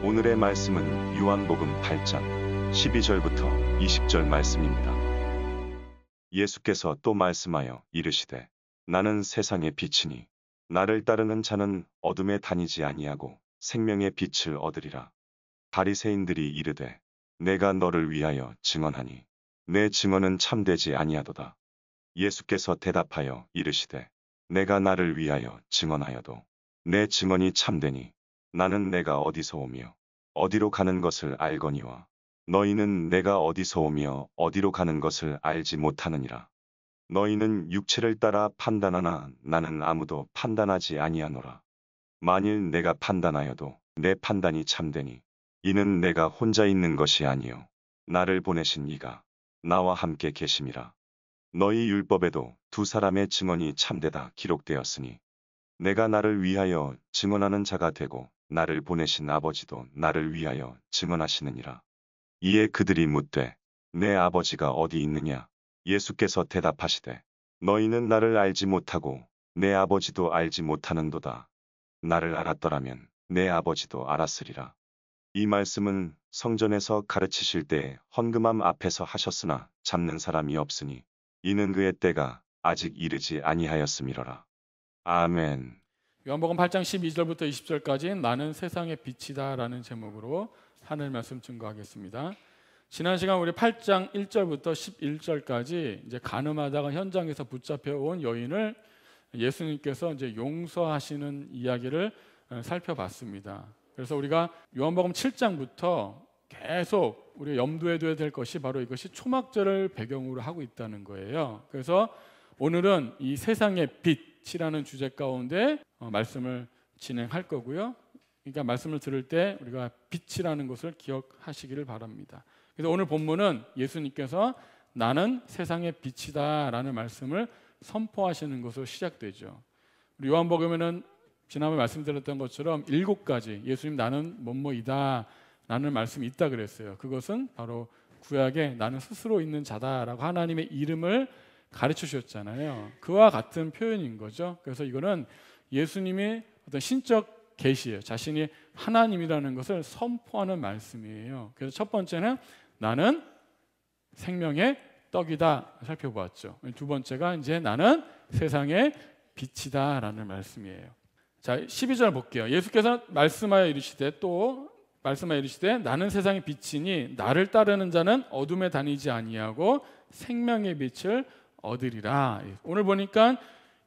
오늘의 말씀은 요한복음 8장 12절부터 20절 말씀입니다. 예수께서 또 말씀하여 이르시되 나는 세상의 빛이니 나를 따르는 자는 어둠에 다니지 아니하고 생명의 빛을 얻으리라. 바리새인들이 이르되 내가 너를 위하여 증언하니 내 증언은 참되지 아니하도다. 예수께서 대답하여 이르시되 내가 나를 위하여 증언하여도 내 증언이 참되니 나는 내가 어디서 오며 어디로 가는 것을 알거니와 너희는 내가 어디서 오며 어디로 가는 것을 알지 못하느니라. 너희는 육체를 따라 판단하나 나는 아무도 판단하지 아니하노라. 만일 내가 판단하여도 내 판단이 참되니 이는 내가 혼자 있는 것이 아니요 나를 보내신 이가 나와 함께 계심이라. 너희 율법에도 두 사람의 증언이 참되다 기록되었으니 내가 나를 위하여 증언하는 자가 되고 나를 보내신 아버지도 나를 위하여 증언하시느니라. 이에 그들이 묻되 내 아버지가 어디 있느냐? 예수께서 대답하시되 너희는 나를 알지 못하고 내 아버지도 알지 못하는도다. 나를 알았더라면 내 아버지도 알았으리라. 이 말씀은 성전에서 가르치실 때 헌금함 앞에서 하셨으나 잡는 사람이 없으니 이는 그의 때가 아직 이르지 아니하였음이로라. 아멘. 요한복음 8장 12절부터 20절까지 나는 세상의 빛이다 라는 제목으로 하늘 말씀 증거하겠습니다. 지난 시간 우리 8장 1절부터 11절까지 이제 간음하다가 현장에서 붙잡혀 온 여인을 예수님께서 이제 용서하시는 이야기를 살펴봤습니다. 그래서 우리가 요한복음 7장부터 계속 우리가 염두에 둬야 될 것이 바로 이것이 초막절을 배경으로 하고 있다는 거예요. 그래서 오늘은 이 세상의 빛이라는 주제 가운데 말씀을 진행할 거고요. 그러니까 말씀을 들을 때 우리가 빛이라는 것을 기억하시기를 바랍니다. 그래서 오늘 본문은 예수님께서 나는 세상의 빛이다 라는 말씀을 선포하시는 것으로 시작되죠. 우리 요한복음에는 지난번에 말씀드렸던 것처럼 7가지 예수님 나는 뭐뭐이다 라는 말씀이 있다 그랬어요. 그것은 바로 구약에 나는 스스로 있는 자다라고 하나님의 이름을 가르쳐 주셨잖아요. 그와 같은 표현인 거죠. 그래서 이거는 예수님의 어떤 신적 계시예요. 자신이 하나님이라는 것을 선포하는 말씀이에요. 그래서 첫 번째는 나는 생명의 떡이다 살펴보았죠. 두 번째가 이제 나는 세상의 빛이다 라는 말씀이에요. 자, 12절 볼게요. 예수께서 말씀하여 이르시되 나는 세상의 빛이니 나를 따르는 자는 어둠에 다니지 아니하고 생명의 빛을 얻으리라. 오늘 보니까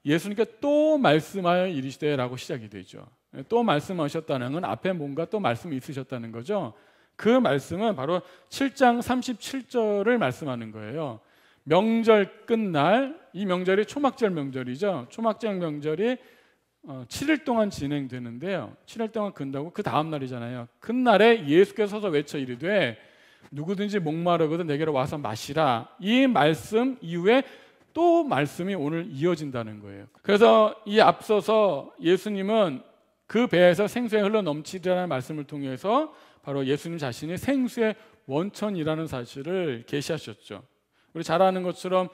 예수님께 또 말씀하여 이르시되라고 시작이 되죠. 또 말씀하셨다는 건 앞에 뭔가 또 말씀이 있으셨다는 거죠. 그 말씀은 바로 7장 37절을 말씀하는 거예요. 명절 끝날, 이 명절이 초막절 명절이죠. 초막절 명절이 7일 동안 진행되는데요. 7일 동안 근다고 그 다음 날이잖아요. 그날에 예수께서 서서 외쳐 이르되 누구든지 목마르거든 내게로 와서 마시라. 이 말씀 이후에 또 말씀이 오늘 이어진다는 거예요. 그래서 이 앞서서 예수님은 그 배에서 생수에 흘러 넘치리라는 말씀을 통해서 바로 예수님 자신이 생수의 원천이라는 사실을 계시하셨죠. 우리 잘 아는 것처럼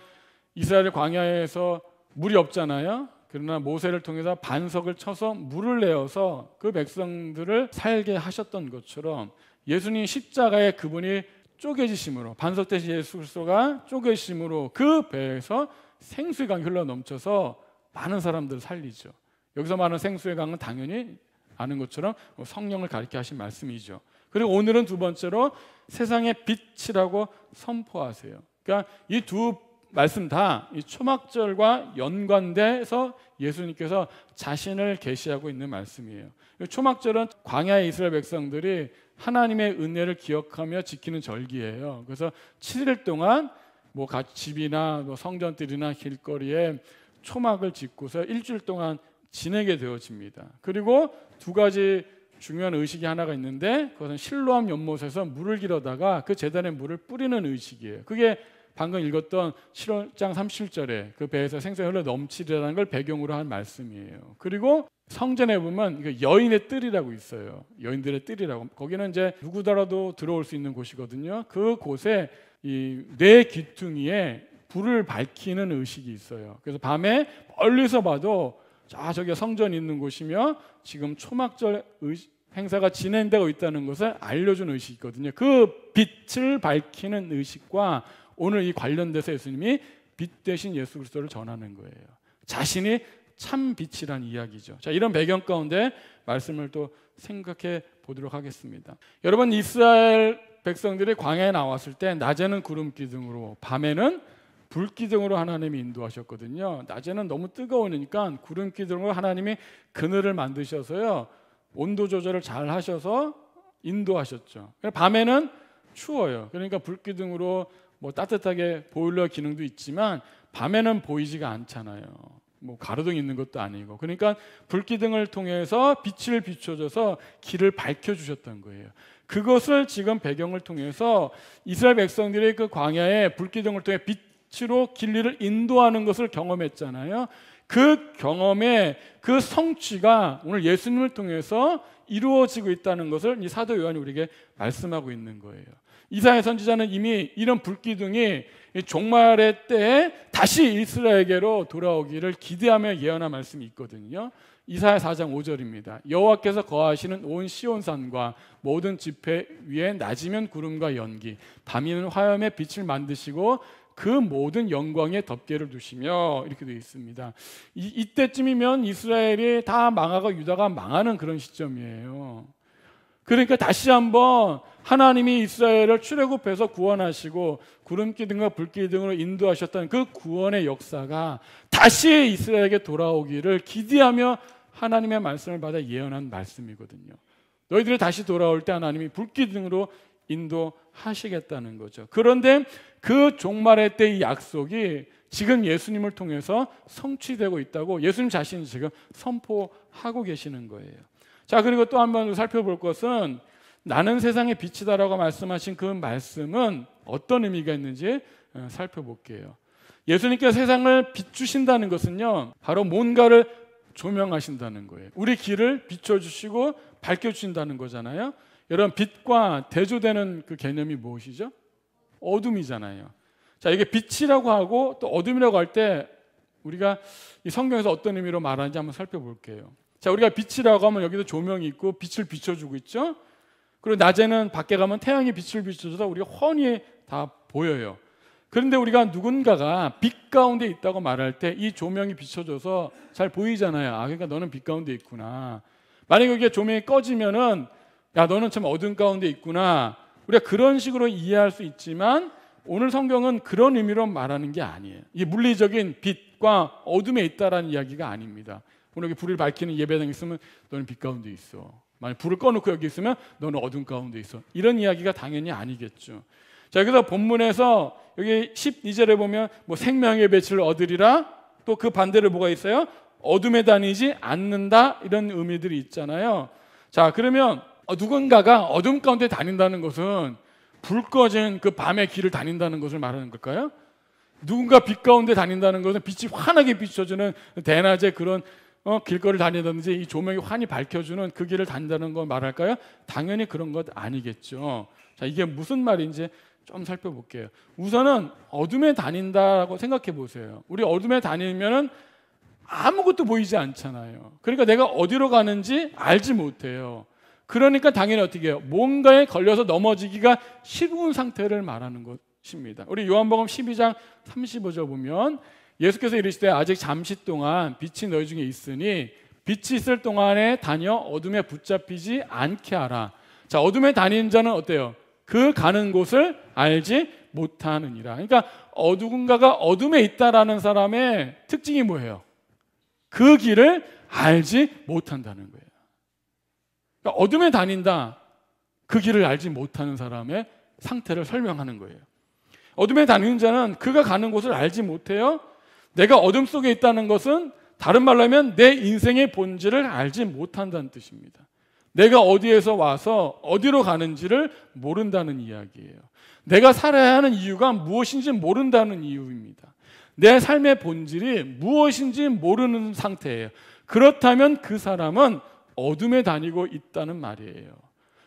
이스라엘 광야에서 물이 없잖아요. 그러나 모세를 통해서 반석을 쳐서 물을 내어서 그 백성들을 살게 하셨던 것처럼 예수님 십자가에 그분이 쪼개지심으로 반석 대신 예수 그리스도가 쪼개지심으로 그 배에서 생수의 강이 흘러 넘쳐서 많은 사람들을 살리죠. 여기서 말하는 생수의 강은 당연히 아는 것처럼 성령을 가리켜 하신 말씀이죠. 그리고 오늘은 두 번째로 세상의 빛이라고 선포하세요. 그러니까 이 두 말씀 다 이 초막절과 연관돼서 예수님께서 자신을 계시하고 있는 말씀이에요. 초막절은 광야의 이스라엘 백성들이 하나님의 은혜를 기억하며 지키는 절기예요. 그래서 7일 동안 뭐 집이나 뭐 성전들이나 길거리에 초막을 짓고서 일주일 동안 지내게 되어집니다. 그리고 두 가지 중요한 의식이 하나가 있는데 그것은 실로암 연못에서 물을 길어다가 그 제단에 물을 뿌리는 의식이에요. 그게 방금 읽었던 7장 37절에 그 배에서 생수가 흘러 넘치리라는 걸 배경으로 한 말씀이에요. 그리고 성전에 보면 여인의 뜰이라고 있어요. 여인들의 뜰이라고. 거기는 이제 누구더라도 들어올 수 있는 곳이거든요. 그 곳에 이 뇌 귀퉁이에 불을 밝히는 의식이 있어요. 그래서 밤에 멀리서 봐도 저기 성전이 있는 곳이며 지금 초막절 행사가 진행되고 있다는 것을 알려준 의식이거든요. 그 빛을 밝히는 의식과 오늘 이 관련돼서 예수님이 빛 대신 예수 그리스도를 전하는 거예요. 자신이 참 빛이란 이야기죠. 자, 이런 배경 가운데 말씀을 또 생각해 보도록 하겠습니다. 여러분, 이스라엘 백성들이 광야에 나왔을 때 낮에는 구름 기둥으로, 밤에는 불 기둥으로 하나님이 인도하셨거든요. 낮에는 너무 뜨거우니까 구름 기둥으로 하나님이 그늘을 만드셔서요, 온도 조절을 잘 하셔서 인도하셨죠. 밤에는 추워요. 그러니까 불 기둥으로 뭐 따뜻하게 보일러 기능도 있지만 밤에는 보이지가 않잖아요. 뭐 가로등 있는 것도 아니고. 그러니까 불기둥을 통해서 빛을 비춰줘서 길을 밝혀주셨던 거예요. 그것을 지금 배경을 통해서 이스라엘 백성들이 그 광야에 불기둥을 통해 빛으로 길리를 인도하는 것을 경험했잖아요. 그 경험의 그 성취가 오늘 예수님을 통해서 이루어지고 있다는 것을 이 사도 요한이 우리에게 말씀하고 있는 거예요. 이사야 선지자는 이미 이런 불기둥이 종말의 때에 다시 이스라엘에게로 돌아오기를 기대하며 예언한 말씀이 있거든요. 이사야 4장 5절입니다. 여호와께서 거하시는 온 시온산과 모든 지폐 위에 낮이면 구름과 연기, 밤이면 화염의 빛을 만드시고 그 모든 영광에 덮개를 두시며, 이렇게 되어 있습니다. 이때쯤이면 이스라엘이 다 망하고 유다가 망하는 그런 시점이에요. 그러니까 다시 한번 하나님이 이스라엘을 출애굽해서 구원하시고 구름기둥과 불기둥으로 인도하셨던 그 구원의 역사가 다시 이스라엘에게 돌아오기를 기대하며 하나님의 말씀을 받아 예언한 말씀이거든요. 너희들이 다시 돌아올 때 하나님이 불기둥으로 인도하시겠다는 거죠. 그런데 그 종말의 때 이 약속이 지금 예수님을 통해서 성취되고 있다고 예수님 자신이 지금 선포하고 계시는 거예요. 자, 그리고 또 한 번 살펴볼 것은 나는 세상의 빛이다라고 말씀하신 그 말씀은 어떤 의미가 있는지 살펴볼게요. 예수님께서 세상을 비추신다는 것은요, 바로 뭔가를 조명하신다는 거예요. 우리 길을 비춰주시고 밝혀주신다는 거잖아요. 여러분, 빛과 대조되는 그 개념이 무엇이죠? 어둠이잖아요. 자, 이게 빛이라고 하고 또 어둠이라고 할 때 우리가 이 성경에서 어떤 의미로 말하는지 한번 살펴볼게요. 자, 우리가 빛이라고 하면 여기도 조명이 있고 빛을 비춰주고 있죠. 그리고 낮에는 밖에 가면 태양이 빛을 비춰줘서 우리가 훤히 다 보여요. 그런데 우리가 누군가가 빛 가운데 있다고 말할 때 이 조명이 비춰줘서 잘 보이잖아요. 아, 그러니까 너는 빛 가운데 있구나. 만약에 이게 조명이 꺼지면은 야, 너는 참 어둠 가운데 있구나. 우리가 그런 식으로 이해할 수 있지만 오늘 성경은 그런 의미로 말하는 게 아니에요. 이 물리적인 빛과 어둠에 있다라는 이야기가 아닙니다. 오늘 여기 불을 밝히는 예배당에 있으면 너는 빛 가운데 있어. 만약 불을 꺼놓고 여기 있으면 너는 어둠 가운데 있어. 이런 이야기가 당연히 아니겠죠. 자, 여기서 본문에서 여기 12절에 보면 뭐 생명의 빛을 얻으리라, 또 그 반대로 뭐가 있어요? 어둠에 다니지 않는다, 이런 의미들이 있잖아요. 자, 그러면 누군가가 어둠 가운데 다닌다는 것은 불 꺼진 그 밤의 길을 다닌다는 것을 말하는 걸까요? 누군가 빛 가운데 다닌다는 것은 빛이 환하게 비춰주는 대낮에 그런 길거리를 다니든지 이 조명이 환히 밝혀주는 그 길을 다닌다는 걸 말할까요? 당연히 그런 것 아니겠죠. 자, 이게 무슨 말인지 좀 살펴볼게요. 우선은 어둠에 다닌다고 생각해 보세요. 우리 어둠에 다니면은 아무것도 보이지 않잖아요. 그러니까 내가 어디로 가는지 알지 못해요. 그러니까 당연히 어떻게 해요? 뭔가에 걸려서 넘어지기가 쉬운 상태를 말하는 것입니다. 우리 요한복음 12장 35절 보면 예수께서 이르시되 아직 잠시 동안 빛이 너희 중에 있으니 빛이 있을 동안에 다녀 어둠에 붙잡히지 않게 하라. 자, 어둠에 다니는 자는 어때요? 그 가는 곳을 알지 못하느니라. 그러니까 누군가가 어둠에 있다라는 사람의 특징이 뭐예요? 그 길을 알지 못한다는 거예요. 그러니까 어둠에 다닌다, 그 길을 알지 못하는 사람의 상태를 설명하는 거예요. 어둠에 다니는 자는 그가 가는 곳을 알지 못해요. 내가 어둠 속에 있다는 것은 다른 말로 하면 내 인생의 본질을 알지 못한다는 뜻입니다. 내가 어디에서 와서 어디로 가는지를 모른다는 이야기예요. 내가 살아야 하는 이유가 무엇인지 모른다는 이유입니다. 내 삶의 본질이 무엇인지 모르는 상태예요. 그렇다면 그 사람은 어둠에 다니고 있다는 말이에요.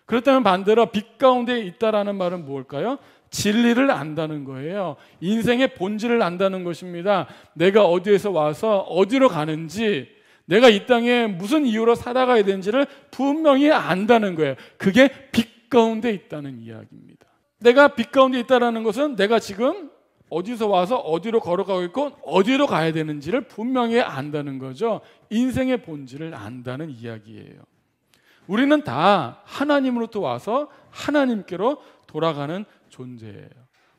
그렇다면 반대로 빛 가운데 있다라는 말은 무엇일까요? 진리를 안다는 거예요. 인생의 본질을 안다는 것입니다. 내가 어디에서 와서 어디로 가는지, 내가 이 땅에 무슨 이유로 살아가야 되는지를 분명히 안다는 거예요. 그게 빛 가운데 있다는 이야기입니다. 내가 빛 가운데 있다는 것은 내가 지금 어디서 와서 어디로 걸어가고 있고 어디로 가야 되는지를 분명히 안다는 거죠. 인생의 본질을 안다는 이야기예요. 우리는 다 하나님으로부터 와서 하나님께로 돌아가는 존재예요.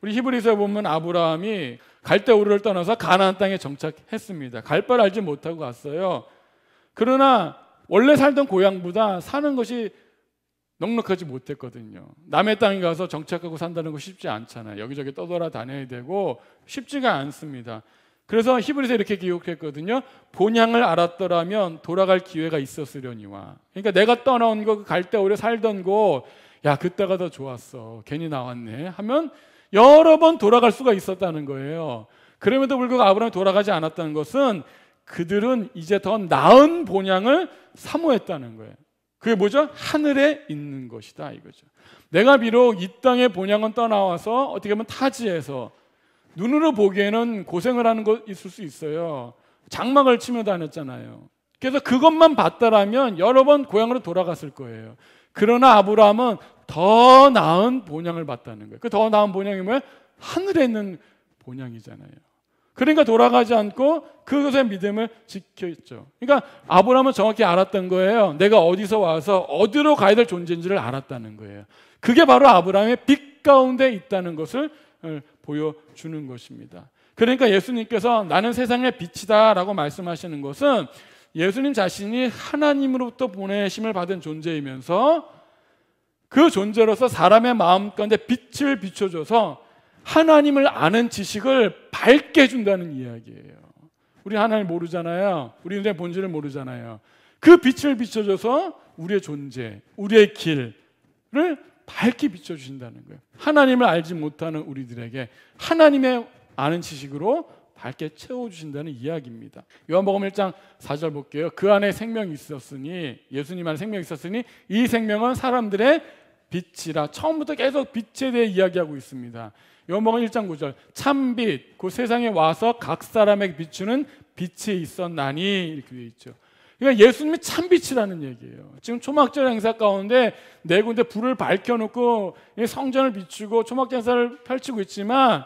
우리 히브리서에 보면 아브라함이 갈대우르를 떠나서 가나안 땅에 정착했습니다. 갈 바를 알지 못하고 갔어요. 그러나 원래 살던 고향보다 사는 것이 넉넉하지 못했거든요. 남의 땅에 가서 정착하고 산다는 거 쉽지 않잖아요. 여기저기 떠돌아다녀야 되고 쉽지가 않습니다. 그래서 히브리서에 이렇게 기록했거든요. 본향을 알았더라면 돌아갈 기회가 있었으려니와. 그러니까 내가 떠나온 거 갈대우르에 살던 곳, 야 그때가 더 좋았어. 괜히 나왔네 하면 여러 번 돌아갈 수가 있었다는 거예요. 그럼에도 불구하고 아브라함이 돌아가지 않았다는 것은 그들은 이제 더 나은 본향을 사모했다는 거예요. 그게 뭐죠? 하늘에 있는 것이다 이거죠. 내가 비록 이 땅의 본향은 떠나와서 어떻게 보면 타지에서 눈으로 보기에는 고생을 하는 것 있을 수 있어요. 장막을 치며 다녔잖아요. 그래서 그것만 봤다라면 여러 번 고향으로 돌아갔을 거예요. 그러나 아브라함은 더 나은 본향을 봤다는 거예요. 그 더 나은 본향이 뭐예요? 하늘에 있는 본향이잖아요. 그러니까 돌아가지 않고 그것의 믿음을 지켜있죠. 그러니까 아브라함은 정확히 알았던 거예요. 내가 어디서 와서 어디로 가야 될 존재인지를 알았다는 거예요. 그게 바로 아브라함의 빛 가운데 있다는 것을 보여주는 것입니다. 그러니까 예수님께서 나는 세상의 빛이다 라고 말씀하시는 것은 예수님 자신이 하나님으로부터 보내심을 받은 존재이면서 그 존재로서 사람의 마음 가운데 빛을 비춰줘서 하나님을 아는 지식을 밝게 해준다는 이야기예요. 우리 하나님 모르잖아요. 우리 인생의 본질을 모르잖아요. 그 빛을 비춰줘서 우리의 존재, 우리의 길을 밝게 비춰주신다는 거예요. 하나님을 알지 못하는 우리들에게 하나님의 아는 지식으로 밝게 채워주신다는 이야기입니다. 요한복음 1장 4절 볼게요. 그 안에 생명이 있었으니, 예수님 안에 생명이 있었으니 이 생명은 사람들의 빛이라. 처음부터 계속 빛에 대해 이야기하고 있습니다. 요한복음 1장 9절 참빛 그 세상에 와서 각 사람에게 비추는 빛이 있었나니 이렇게 되어 있죠. 그러니까 예수님이 참빛이라는 얘기예요. 지금 초막절 행사 가운데 네 군데 불을 밝혀놓고 성전을 비추고 초막절 행사를 펼치고 있지만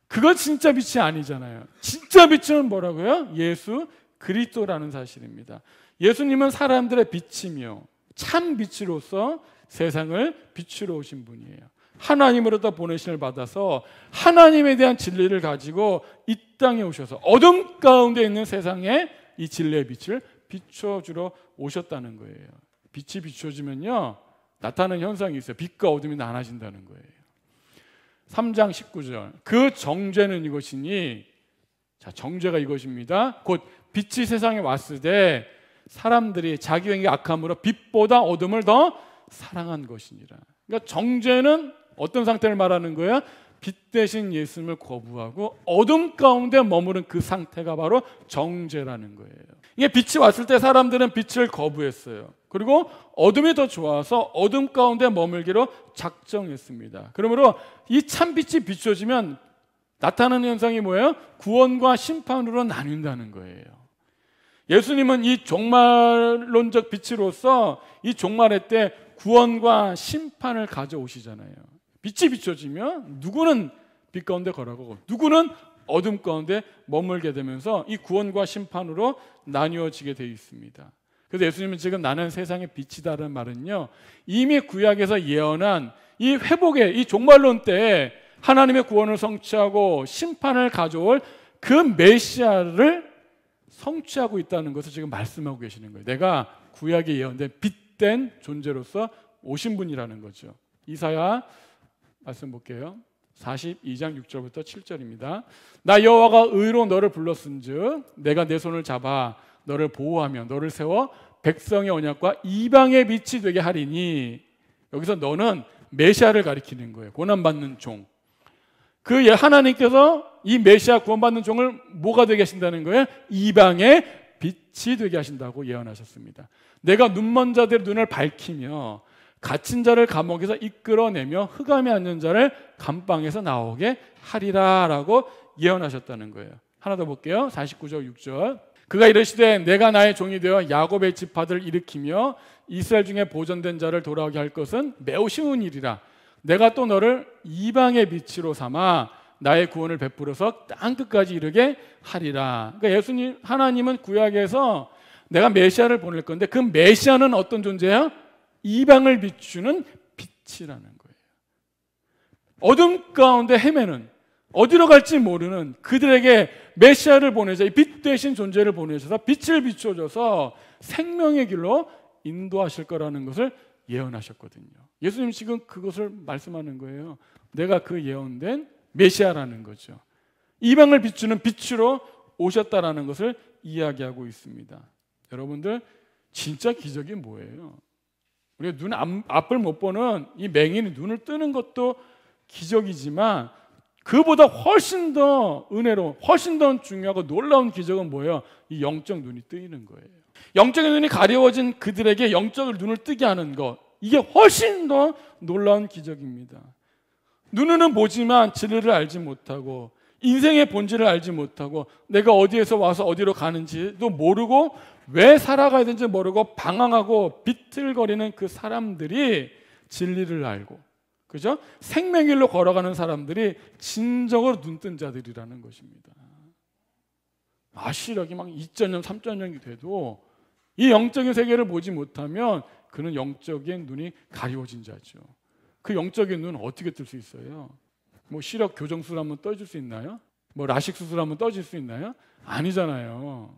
그건 진짜 빛이 아니잖아요. 진짜 빛은 뭐라고요? 예수 그리스도라는 사실입니다. 예수님은 사람들의 빛이며 참 빛으로서 세상을 비추러 오신 분이에요. 하나님으로부터 보내심을 받아서 하나님에 대한 진리를 가지고 이 땅에 오셔서 어둠 가운데 있는 세상에 이 진리의 빛을 비춰주러 오셨다는 거예요. 빛이 비춰지면요 나타나는 현상이 있어요. 빛과 어둠이 나눠진다는 거예요. 3장 19절 그 정죄는 이것이니, 자 정죄가 이것입니다. 곧 빛이 세상에 왔을 때 사람들이 자기 행위 악함으로 빛보다 어둠을 더 사랑한 것이니라. 그러니까 정죄는 어떤 상태를 말하는 거예요? 빛 대신 예수님을 거부하고 어둠 가운데 머무른 그 상태가 바로 정죄라는 거예요. 이게 빛이 왔을 때 사람들은 빛을 거부했어요. 그리고 어둠이 더 좋아서 어둠 가운데 머물기로 작정했습니다. 그러므로 이 참빛이 비춰지면 나타나는 현상이 뭐예요? 구원과 심판으로 나뉜다는 거예요. 예수님은 이 종말론적 빛으로서 이 종말의 때 구원과 심판을 가져오시잖아요. 빛이 비춰지면 누구는 빛 가운데 걸어가고 누구는 어둠 가운데 머물게 되면서 이 구원과 심판으로 나뉘어지게 되어 있습니다. 그래서 예수님은 지금 나는 세상의 빛이다라는 말은요 이미 구약에서 예언한 이 회복의 이 종말론 때 하나님의 구원을 성취하고 심판을 가져올 그 메시아를 성취하고 있다는 것을 지금 말씀하고 계시는 거예요. 내가 구약에 예언된 빛된 존재로서 오신 분이라는 거죠. 이사야 말씀 볼게요. 42장 6절부터 7절입니다. 나 여호와가 의로 너를 불렀은즉 내가 내 손을 잡아 너를 보호하며 너를 세워 백성의 언약과 이방의 빛이 되게 하리니, 여기서 너는 메시아를 가리키는 거예요. 고난받는 종. 그 하나님께서 이 메시아 구원받는 종을 뭐가 되게 하신다는 거예요? 이방의 빛이 되게 하신다고 예언하셨습니다. 내가 눈먼 자들의 눈을 밝히며 갇힌 자를 감옥에서 이끌어내며 흑암에 앉은 자를 감방에서 나오게 하리라 라고 예언하셨다는 거예요. 하나 더 볼게요. 49절 6절 그가 이르시되 내가 나의 종이 되어 야곱의 지파들을 일으키며 이스라엘 중에 보존된 자를 돌아오게 할 것은 매우 쉬운 일이라. 내가 또 너를 이방의 빛으로 삼아 나의 구원을 베풀어서 땅 끝까지 이르게 하리라. 그러니까 예수님, 하나님은 구약에서 내가 메시아를 보낼 건데 그 메시아는 어떤 존재야? 이방을 비추는 빛이라는 거예요. 어둠 가운데 헤매는, 어디로 갈지 모르는 그들에게 메시아를 보내자, 이 빛 대신 존재를 보내셔서 빛을 비춰줘서 생명의 길로 인도하실 거라는 것을 예언하셨거든요. 예수님 지금 그것을 말씀하는 거예요. 내가 그 예언된 메시아라는 거죠. 이방을 비추는 빛으로 오셨다라는 것을 이야기하고 있습니다. 여러분들, 진짜 기적이 뭐예요? 우리가 눈 앞을 못 보는 이 맹인이 눈을 뜨는 것도 기적이지만 그보다 훨씬 더 은혜로, 훨씬 더 중요하고 놀라운 기적은 뭐예요? 이 영적 눈이 뜨이는 거예요. 영적인 눈이 가려워진 그들에게 영적인 눈을 뜨게 하는 것, 이게 훨씬 더 놀라운 기적입니다. 눈으로는 보지만 진리를 알지 못하고 인생의 본질을 알지 못하고 내가 어디에서 와서 어디로 가는지도 모르고 왜 살아가야 되는지 모르고 방황하고 비틀거리는 그 사람들이 진리를 알고, 그죠? 생명길로 걸어가는 사람들이 진정으로 눈뜬 자들이라는 것입니다. 시력이 막 2.0, 3.0이 돼도 이 영적인 세계를 보지 못하면 그는 영적인 눈이 가리워진 자죠. 그 영적인 눈은 어떻게 뜰 수 있어요? 뭐 시력 교정술 한번 떠줄 수 있나요? 뭐 라식 수술 한번 떠줄 수 있나요? 아니잖아요.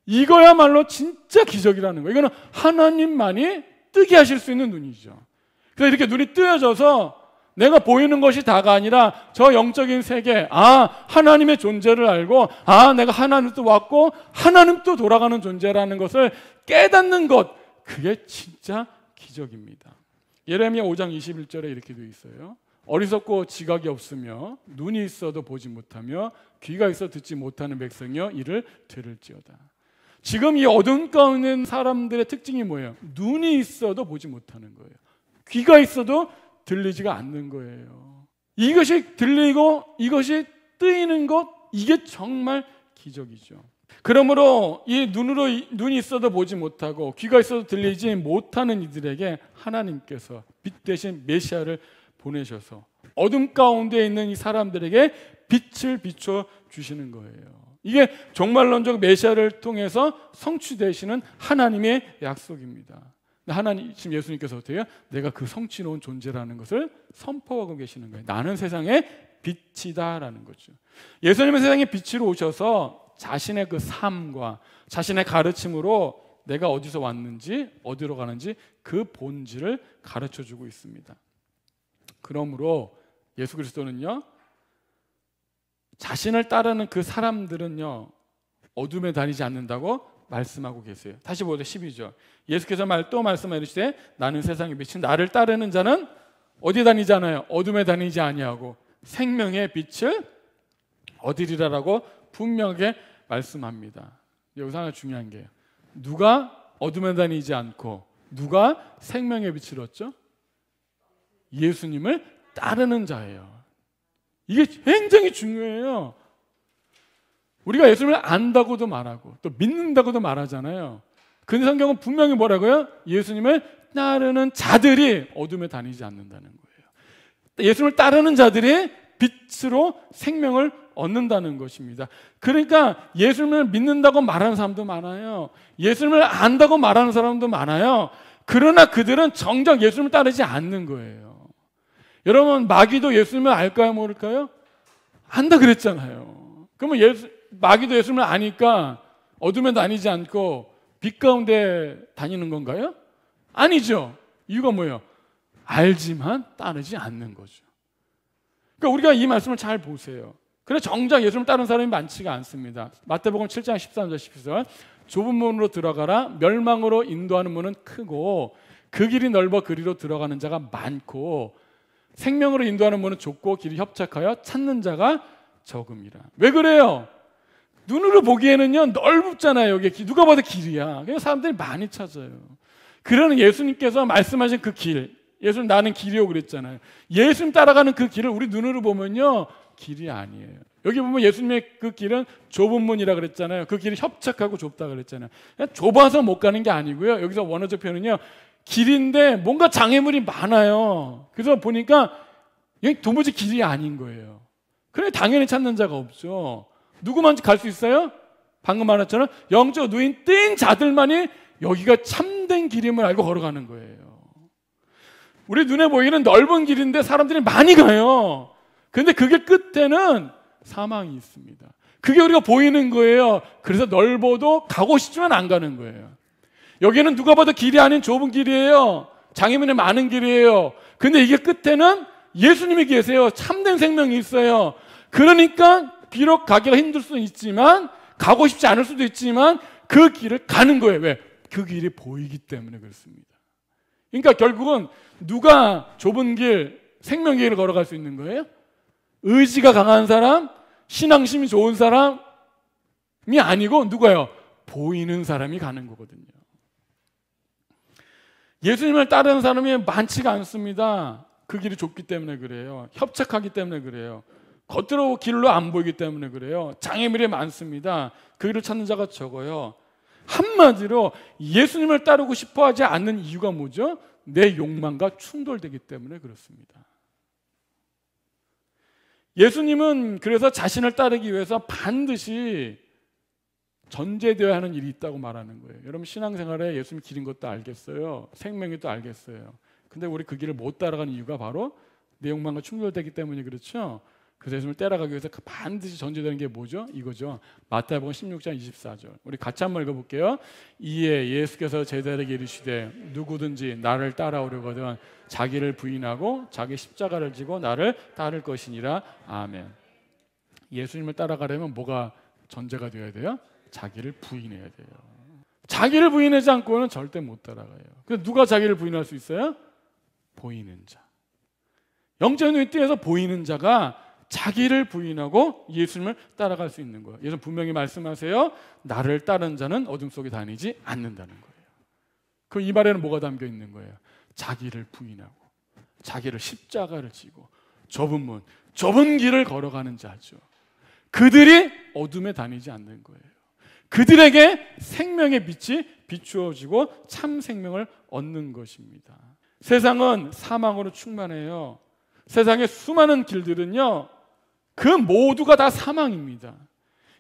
이거야말로 진짜 기적이라는 거예요. 이거는 하나님만이 뜨게 하실 수 있는 눈이죠. 그래서 이렇게 눈이 뜨여져서 내가 보이는 것이 다가 아니라 저 영적인 세계, 하나님의 존재를 알고, 내가 하나님 또 왔고 하나님 또 돌아가는 존재라는 것을 깨닫는 것, 그게 진짜 기적입니다. 예레미야 5장 21절에 이렇게 되어 있어요. 어리석고 지각이 없으며 눈이 있어도 보지 못하며 귀가 있어 듣지 못하는 백성이여 이를 들을지어다. 지금 이 어둠 가운데 있는 사람들의 특징이 뭐예요? 눈이 있어도 보지 못하는 거예요. 귀가 있어도 들리지가 않는 거예요. 이것이 들리고 이것이 뜨이는 것, 이게 정말 기적이죠. 그러므로 이 눈이 있어도 보지 못하고 귀가 있어도 들리지 못하는 이들에게 하나님께서 빛 대신 메시아를 보내셔서 어둠 가운데 있는 이 사람들에게 빛을 비춰 주시는 거예요. 이게 종말론적 메시아를 통해서 성취되시는 하나님의 약속입니다. 하나님, 지금 예수님께서 어떻게 해요? 내가 그 성취로운 존재라는 것을 선포하고 계시는 거예요. 나는 세상의 빛이다라는 거죠. 예수님은 세상의 빛으로 오셔서 자신의 그 삶과 자신의 가르침으로 내가 어디서 왔는지 어디로 가는지 그 본질을 가르쳐주고 있습니다. 그러므로 예수 그리스도는요, 자신을 따르는 그 사람들은요 어둠에 다니지 않는다고 말씀하고 계세요. 다시 보세요. 12절. 예수께서 또 말씀하시되 나는 세상의 빛인 나를 따르는 자는 어디 다니지 않아요? 어둠에 다니지 아니하고 생명의 빛을 얻으리라라고 분명하게 말씀합니다. 여기서 하나 중요한 게요. 누가 어둠에 다니지 않고 누가 생명의 빛을 얻죠? 예수님을 따르는 자예요. 이게 굉장히 중요해요. 우리가 예수님을 안다고도 말하고 또 믿는다고도 말하잖아요. 근데 성경은 분명히 뭐라고요? 예수님을 따르는 자들이 어둠에 다니지 않는다는 거예요. 예수님을 따르는 자들이 빛으로 생명을 얻는다는 것입니다. 그러니까 예수님을 믿는다고 말하는 사람도 많아요. 예수님을 안다고 말하는 사람도 많아요. 그러나 그들은 정작 예수님을 따르지 않는 거예요. 여러분, 마귀도 예수님을 알까요, 모를까요? 안다 그랬잖아요. 그러면 마귀도 예수님을 아니까 어둠에 다니지 않고 빛 가운데 다니는 건가요? 아니죠. 이유가 뭐예요? 알지만 따르지 않는 거죠. 그러니까 우리가 이 말씀을 잘 보세요. 그래 정작 예수님을 따르는 사람이 많지가 않습니다. 마태복음 7장 13절 14절 좁은 문으로 들어가라. 멸망으로 인도하는 문은 크고 그 길이 넓어 그리로 들어가는 자가 많고 생명으로 인도하는 문은 좁고 길이 협착하여 찾는 자가 적음이라. 왜 그래요? 눈으로 보기에는요 넓잖아요. 여기 누가 봐도 길이야. 그래서 사람들이 많이 찾아요. 그러는 예수님께서 말씀하신 그 길, 예수님 나는 길이요 그랬잖아요. 예수님 따라가는 그 길을 우리 눈으로 보면요 길이 아니에요. 여기 보면 예수님의 그 길은 좁은 문이라 그랬잖아요. 그 길이 협착하고 좁다 그랬잖아요. 그냥 좁아서 못 가는 게 아니고요. 여기서 원어적 표현은요 길인데 뭔가 장애물이 많아요. 그래서 보니까 여기 도무지 길이 아닌 거예요. 그래 당연히 찾는 자가 없죠. 누구만 갈 수 있어요? 방금 말했잖아요. 영적 누인 뜬 자들만이 여기가 참된 길임을 알고 걸어가는 거예요. 우리 눈에 보이는 넓은 길인데 사람들이 많이 가요. 그런데 그게 끝에는 사망이 있습니다. 그게 우리가 보이는 거예요. 그래서 넓어도 가고 싶지만 안 가는 거예요. 여기는 누가 봐도 길이 아닌 좁은 길이에요. 장애물이 많은 길이에요. 근데 이게 끝에는 예수님이 계세요. 참된 생명이 있어요. 그러니까 비록 가기가 힘들 수는 있지만 가고 싶지 않을 수도 있지만 그 길을 가는 거예요. 왜? 그 길이 보이기 때문에 그렇습니다. 그러니까 결국은 누가 좁은 길, 생명의 길을 걸어갈 수 있는 거예요? 의지가 강한 사람, 신앙심이 좋은 사람이 아니고 누가요? 보이는 사람이 가는 거거든요. 예수님을 따르는 사람이 많지가 않습니다. 그 길이 좁기 때문에 그래요. 협착하기 때문에 그래요. 겉으로 길로 안 보이기 때문에 그래요. 장애물이 많습니다. 그 길을 찾는 자가 적어요. 한마디로 예수님을 따르고 싶어 하지 않는 이유가 뭐죠? 내 욕망과 충돌되기 때문에 그렇습니다. 예수님은 그래서 자신을 따르기 위해서 반드시 전제되어야 하는 일이 있다고 말하는 거예요. 여러분 신앙생활에 예수님 길인 것도 알겠어요. 생명이 또 알겠어요. 근데 우리 그 길을 못 따라가는 이유가 바로 내 욕망과 충돌되기 때문에 그렇죠. 그래서 예수님을 따라가기 위해서 반드시 전제되는 게 뭐죠? 이거죠. 마태복음 16장 24절. 우리 같이 한번 읽어볼게요. 이에 예수께서 제자에게 이르시되 누구든지 나를 따라오려거든 자기를 부인하고 자기 십자가를 지고 나를 따를 것이니라. 아멘. 예수님을 따라가려면 뭐가 전제가 되어야 돼요? 자기를 부인해야 돼요. 자기를 부인하지 않고는 절대 못 따라가요. 그래서 누가 자기를 부인할 수 있어요? 보이는 자. 영적인 눈이 띄어서 보이는 자가 자기를 부인하고 예수님을 따라갈 수 있는 거예요. 예수님 분명히 말씀하세요. 나를 따르는 자는 어둠 속에 다니지 않는다는 거예요. 그럼 이 말에는 뭐가 담겨 있는 거예요? 자기를 부인하고 자기를 십자가를 지고 좁은 문, 좁은 길을 걸어가는 자죠. 그들이 어둠에 다니지 않는 거예요. 그들에게 생명의 빛이 비추어지고 참 생명을 얻는 것입니다. 세상은 사망으로 충만해요. 세상의 수많은 길들은요, 그 모두가 다 사망입니다.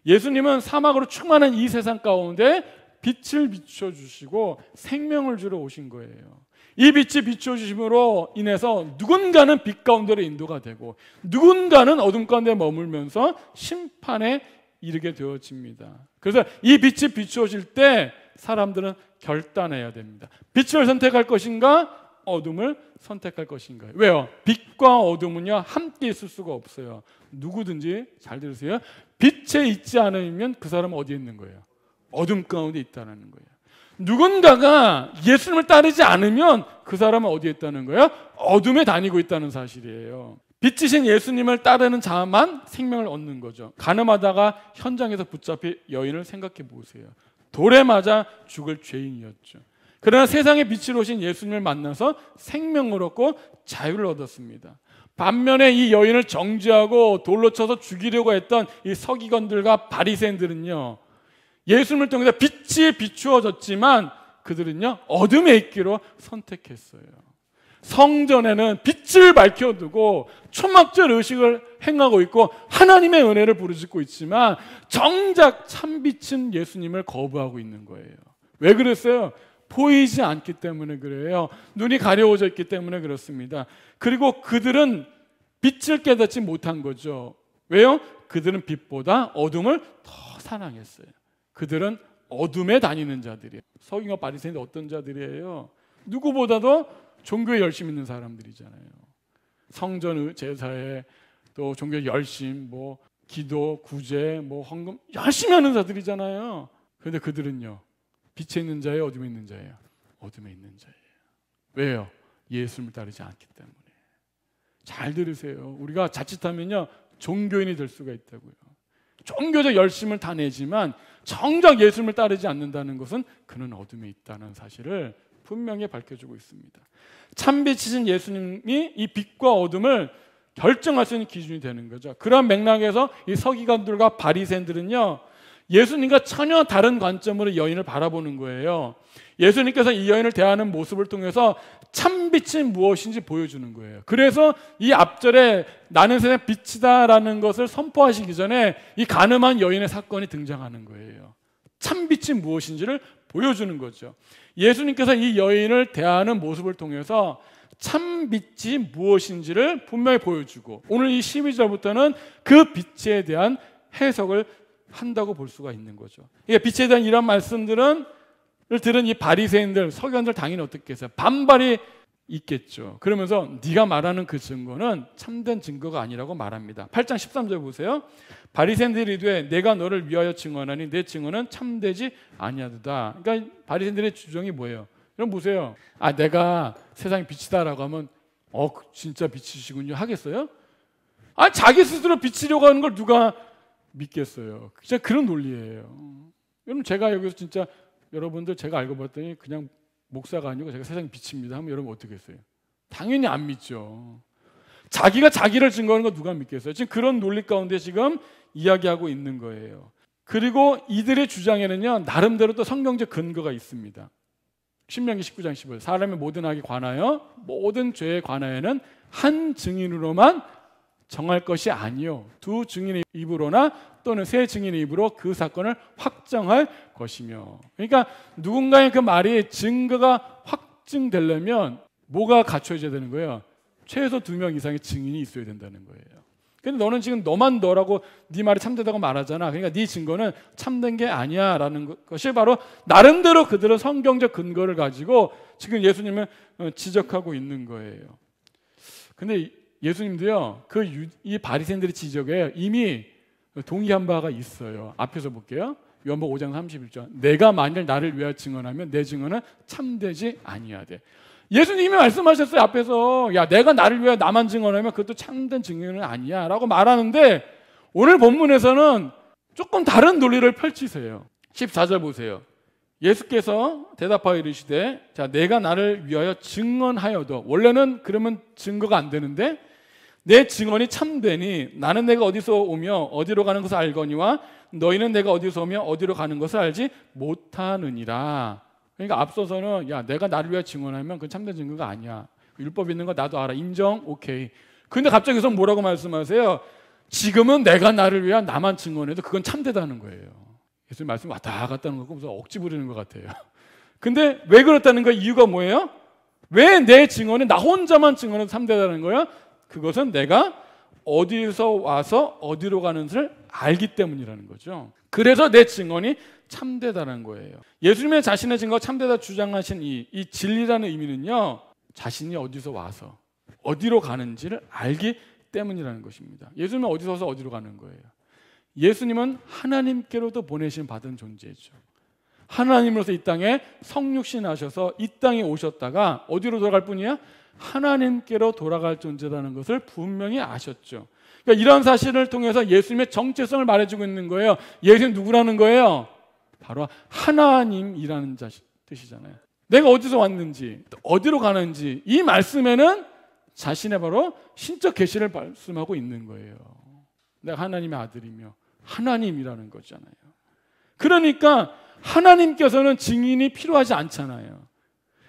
예수님은 사망으로 충만한 이 세상 가운데 빛을 비춰주시고 생명을 주러 오신 거예요. 이 빛이 비춰주심으로 인해서 누군가는 빛 가운데로 인도가 되고 누군가는 어둠 가운데 머물면서 심판에 이르게 되어집니다. 그래서 이 빛이 비추어질 때 사람들은 결단해야 됩니다. 빛을 선택할 것인가? 어둠을 선택할 것인가요? 왜요? 빛과 어둠은요 함께 있을 수가 없어요. 누구든지 잘 들으세요. 빛에 있지 않으면 그 사람은 어디에 있는 거예요? 어둠 가운데 있다는 거예요. 누군가가 예수님을 따르지 않으면 그 사람은 어디에 있다는 거예요? 어둠에 다니고 있다는 사실이에요. 빛이신 예수님을 따르는 자만 생명을 얻는 거죠. 가늠하다가 현장에서 붙잡힌 여인을 생각해 보세요. 돌에 맞아 죽을 죄인이었죠. 그러나 세상의 빛으로 오신 예수님을 만나서 생명을 얻고 자유를 얻었습니다. 반면에 이 여인을 정죄하고 돌로 쳐서 죽이려고 했던 이 서기관들과 바리새인들은요, 예수님을 통해서 빛이 비추어졌지만 그들은요 어둠에 있기로 선택했어요. 성전에는 빛을 밝혀두고 초막절 의식을 행하고 있고 하나님의 은혜를 부르짖고 있지만 정작 참빛은 예수님을 거부하고 있는 거예요. 왜 그랬어요? 보이지 않기 때문에 그래요. 눈이 가려워져 있기 때문에 그렇습니다. 그리고 그들은 빛을 깨닫지 못한 거죠. 왜요? 그들은 빛보다 어둠을 더 사랑했어요. 그들은 어둠에 다니는 자들이에요. 서기관 바리새인들 어떤 자들이에요? 누구보다도 종교에 열심 있는 사람들이잖아요. 성전 제사에 또 종교에 열심, 뭐 기도, 구제, 뭐 헌금 열심히 하는 자들이잖아요. 그런데 그들은요 빛에 있는 자예요, 어둠에 있는 자예요? 어둠에 있는 자예요. 왜요? 예수님을 따르지 않기 때문에. 잘 들으세요. 우리가 자칫하면요 종교인이 될 수가 있다고요. 종교적 열심을 다 내지만 정작 예수님을 따르지 않는다는 것은 그는 어둠에 있다는 사실을 분명히 밝혀주고 있습니다. 참빛이신 예수님이 이 빛과 어둠을 결정할 수 있는 기준이 되는 거죠. 그런 맥락에서 이 서기관들과 바리새인들은요, 예수님과 전혀 다른 관점으로 여인을 바라보는 거예요. 예수님께서 이 여인을 대하는 모습을 통해서 참빛이 무엇인지 보여주는 거예요. 그래서 이 앞절에 나는 세상 빛이다라는 것을 선포하시기 전에 이 가늠한 여인의 사건이 등장하는 거예요. 참빛이 무엇인지를 보여주는 거죠. 예수님께서 이 여인을 대하는 모습을 통해서 참빛이 무엇인지를 분명히 보여주고, 오늘 이 12절부터는 그 빛에 대한 해석을 한다고 볼 수가 있는 거죠. 이게 빛에 대한 이런 말씀들은 들은 이 바리새인들, 서기관들 당연히 어떻게 했어요? 반발이 있겠죠. 그러면서 네가 말하는 그 증거는 참된 증거가 아니라고 말합니다. 8장 13절 보세요. 바리새인들이 이르되 내가 너를 위하여 증언하니 내 증언은 참되지 아니하도다. 그러니까 바리새인들의 주장이 뭐예요? 여러분 보세요. 내가 세상의 빛이다라고 하면 진짜 빛이시군요 하겠어요? 자기 스스로 빛이려고 하는 걸 누가 믿겠어요? 진짜 그런 논리예요. 여러분 제가 여기서 진짜 여러분들 제가 알고 봤더니 그냥 목사가 아니고 제가 세상의 빛입니다 하면 여러분 어떻게 했어요? 당연히 안 믿죠. 자기가 자기를 증거하는 거 누가 믿겠어요? 지금 그런 논리 가운데 지금 이야기하고 있는 거예요. 그리고 이들의 주장에는요, 나름대로 또 성경적 근거가 있습니다. 신명기 19장 15절 사람의 모든 악에 관하여 모든 죄에 관하여는 한 증인으로만 정할 것이 아니요 두 증인의 입으로나 또는 세 증인의 입으로 그 사건을 확정할 것이며. 그러니까 누군가의 그 말이 증거가 확증되려면 뭐가 갖춰져야 되는 거예요? 최소 2명 이상의 증인이 있어야 된다는 거예요. 근데 너는 지금 너라고 네 말이 참되다고 말하잖아. 그러니까 네 증거는 참된 게 아니야 라는 것이 바로 나름대로 그들은 성경적 근거를 가지고 지금 예수님을 지적하고 있는 거예요. 근데 예수님도요, 이 바리새인들의 지적에 이미 동의한 바가 있어요. 앞에서 볼게요. 요한복음 5장 31절. 내가 만일 나를 위하여 증언하면 내 증언은 참되지 아니하되. 예수님이 말씀하셨어요. 앞에서 내가 나를 위하여 나만 증언하면 그것도 참된 증언은 아니야 라고 말하는데, 오늘 본문에서는 조금 다른 논리를 펼치세요. 14절 보세요. 예수께서 대답하여 이르시되 내가 나를 위하여 증언하여도, 원래는 그러면 증거가 안 되는데 내 증언이 참되니 나는 내가 어디서 오며 어디로 가는 것을 알거니와 너희는 내가 어디서 오며 어디로 가는 것을 알지 못하느니라. 그러니까 앞서서는 내가 나를 위하여 증언하면 그건 참된 증거가 아니야. 율법 있는 거 나도 알아. 인정? 오케이. 근데 갑자기 여기서 뭐라고 말씀하세요? 지금은 내가 나를 위하여 나만 증언해도 그건 참되다는 거예요. 예수님 말씀 왔다 갔다 하는 거 무슨 억지 부리는 것 같아요. 근데 왜 그렇다는 거예요? 이유가 뭐예요? 왜 내 증언이 나 혼자만 증언해도 참되다는 거예요? 그것은 내가 어디서 와서 어디로 가는지를 알기 때문이라는 거죠. 그래서 내 증언이 참되다는 거예요. 예수님의 자신의 증거가 참되다 주장하신 이 진리라는 의미는요, 자신이 어디서 와서 어디로 가는지를 알기 때문이라는 것입니다. 예수님은 어디서 와서 어디로 가는 거예요? 예수님은 하나님께로도 보내신 받은 존재죠. 하나님으로서 이 땅에 성육신하셔서 이 땅에 오셨다가 어디로 돌아갈 뿐이야? 하나님께로 돌아갈 존재라는 것을 분명히 아셨죠. 그러니까 이런 사실을 통해서 예수님의 정체성을 말해주고 있는 거예요. 예수님 누구라는 거예요? 바로 하나님이라는 뜻이잖아요. 내가 어디서 왔는지 어디로 가는지 이 말씀에는 자신의 바로 신적 계시를 말씀하고 있는 거예요. 내가 하나님의 아들이며 하나님이라는 거잖아요. 그러니까 하나님께서는 증인이 필요하지 않잖아요.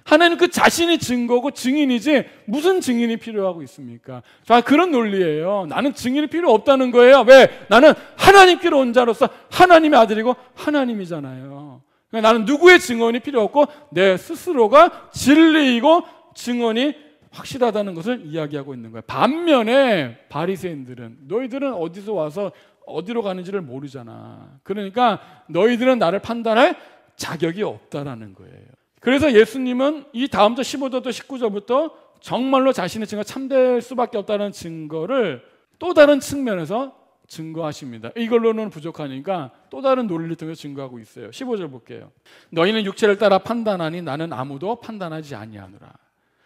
하나님 그 자신이 증거고 증인이지 무슨 증인이 필요하고 있습니까? 그런 논리예요. 나는 증인이 필요 없다는 거예요. 왜? 나는 하나님께로 온 자로서 하나님의 아들이고 하나님이잖아요. 그러니까 나는 누구의 증언이 필요 없고 내 스스로가 진리이고 증언이 확실하다는 것을 이야기하고 있는 거예요. 반면에 바리새인들은 너희들은 어디서 와서 어디로 가는지를 모르잖아. 그러니까 너희들은 나를 판단할 자격이 없다라는 거예요. 그래서 예수님은 이 다음 절 15절부터 19절부터 정말로 자신의 증거가 참될 수밖에 없다는 증거를 또 다른 측면에서 증거하십니다. 이걸로는 부족하니까 또 다른 논리를 통해서 증거하고 있어요. 15절 볼게요. 너희는 육체를 따라 판단하니 나는 아무도 판단하지 아니하노라.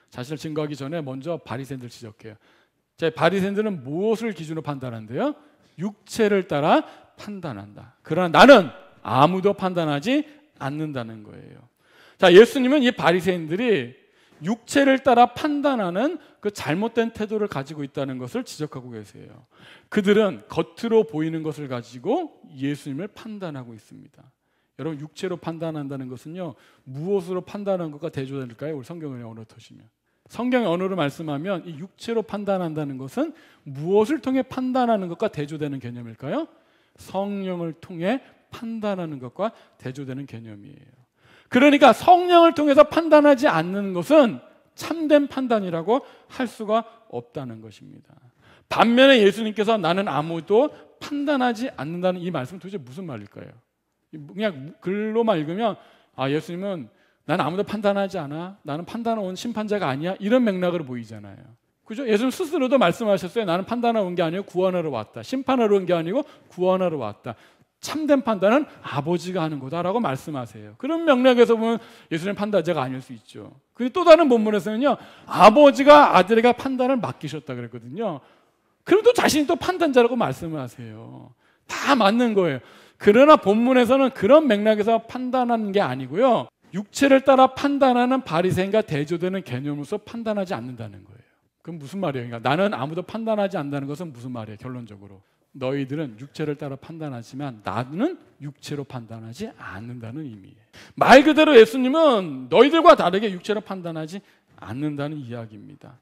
자신을 증거하기 전에 먼저 바리새인들 지적해요. 바리새인들은 무엇을 기준으로 판단한대요? 육체를 따라 판단한다. 그러나 나는 아무도 판단하지 않는다는 거예요. 자, 예수님은 이 바리새인들이 육체를 따라 판단하는 그 잘못된 태도를 가지고 있다는 것을 지적하고 계세요. 그들은 겉으로 보이는 것을 가지고 예수님을 판단하고 있습니다. 여러분, 육체로 판단한다는 것은요, 무엇으로 판단하는 것과 대조될까요? 우리 성경의 언어로 터시면, 성경의 언어로 말씀하면 이 육체로 판단한다는 것은 무엇을 통해 판단하는 것과 대조되는 개념일까요? 성령을 통해 판단하는 것과 대조되는 개념이에요. 그러니까 성령을 통해서 판단하지 않는 것은 참된 판단이라고 할 수가 없다는 것입니다. 반면에 예수님께서 나는 아무도 판단하지 않는다는 이 말씀은 도대체 무슨 말일까요? 그냥 글로만 읽으면 예수님은 나는 아무도 판단하지 않아, 나는 판단하러 온 심판자가 아니야, 이런 맥락으로 보이잖아요. 그죠? 예수님 스스로도 말씀하셨어요. 나는 판단하러 온 게 아니고 구원하러 왔다. 심판하러 온 게 아니고 구원하러 왔다. 참된 판단은 아버지가 하는 거다라고 말씀하세요. 그런 맥락에서 보면 예수님 판단자가 아닐 수 있죠. 근데 또 다른 본문에서는요, 아버지가 아들에게 판단을 맡기셨다 그랬거든요. 그럼 또 자신이 또 판단자라고 말씀을 하세요. 다 맞는 거예요. 그러나 본문에서는 그런 맥락에서 판단하는 게 아니고요, 육체를 따라 판단하는 바리새인과 대조되는 개념으로서 판단하지 않는다는 거예요. 그럼 무슨 말이에요? 그러니까 나는 아무도 판단하지 않는다는 것은 무슨 말이에요? 결론적으로 너희들은 육체를 따라 판단하지만 나는 육체로 판단하지 않는다는 의미예요. 말 그대로 예수님은 너희들과 다르게 육체로 판단하지 않는다는 이야기입니다.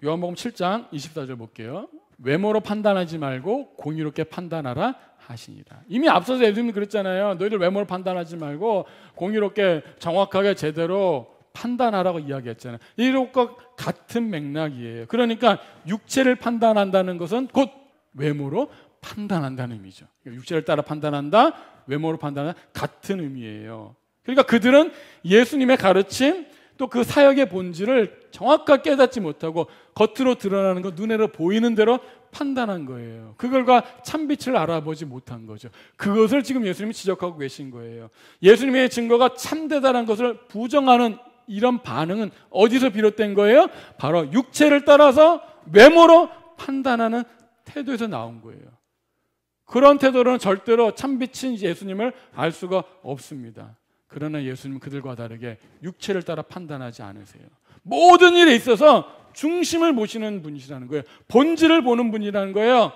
요한복음 7장 24절 볼게요. 외모로 판단하지 말고 공의롭게 판단하라 하시니라. 이미 앞서서 예수님이 그랬잖아요. 너희들 외모로 판단하지 말고 공의롭게 정확하게 제대로 판단하라고 이야기했잖아요. 이것과 같은 맥락이에요. 그러니까 육체를 판단한다는 것은 곧 외모로 판단한다는 의미죠. 육체를 따라 판단한다, 외모로 판단한다, 같은 의미예요. 그러니까 그들은 예수님의 가르침, 또 그 사역의 본질을 정확하게 깨닫지 못하고 겉으로 드러나는 것, 눈으로 보이는 대로 판단한 거예요. 그걸과 참빛을 알아보지 못한 거죠. 그것을 지금 예수님이 지적하고 계신 거예요. 예수님의 증거가 참되다는 것을 부정하는 이런 반응은 어디서 비롯된 거예요? 바로 육체를 따라서 외모로 판단하는 태도에서 나온 거예요. 그런 태도로는 절대로 참빛인 예수님을 알 수가 없습니다. 그러나 예수님은 그들과 다르게 육체를 따라 판단하지 않으세요. 모든 일에 있어서 중심을 보시는 분이시라는 거예요. 본질을 보는 분이라는 거예요.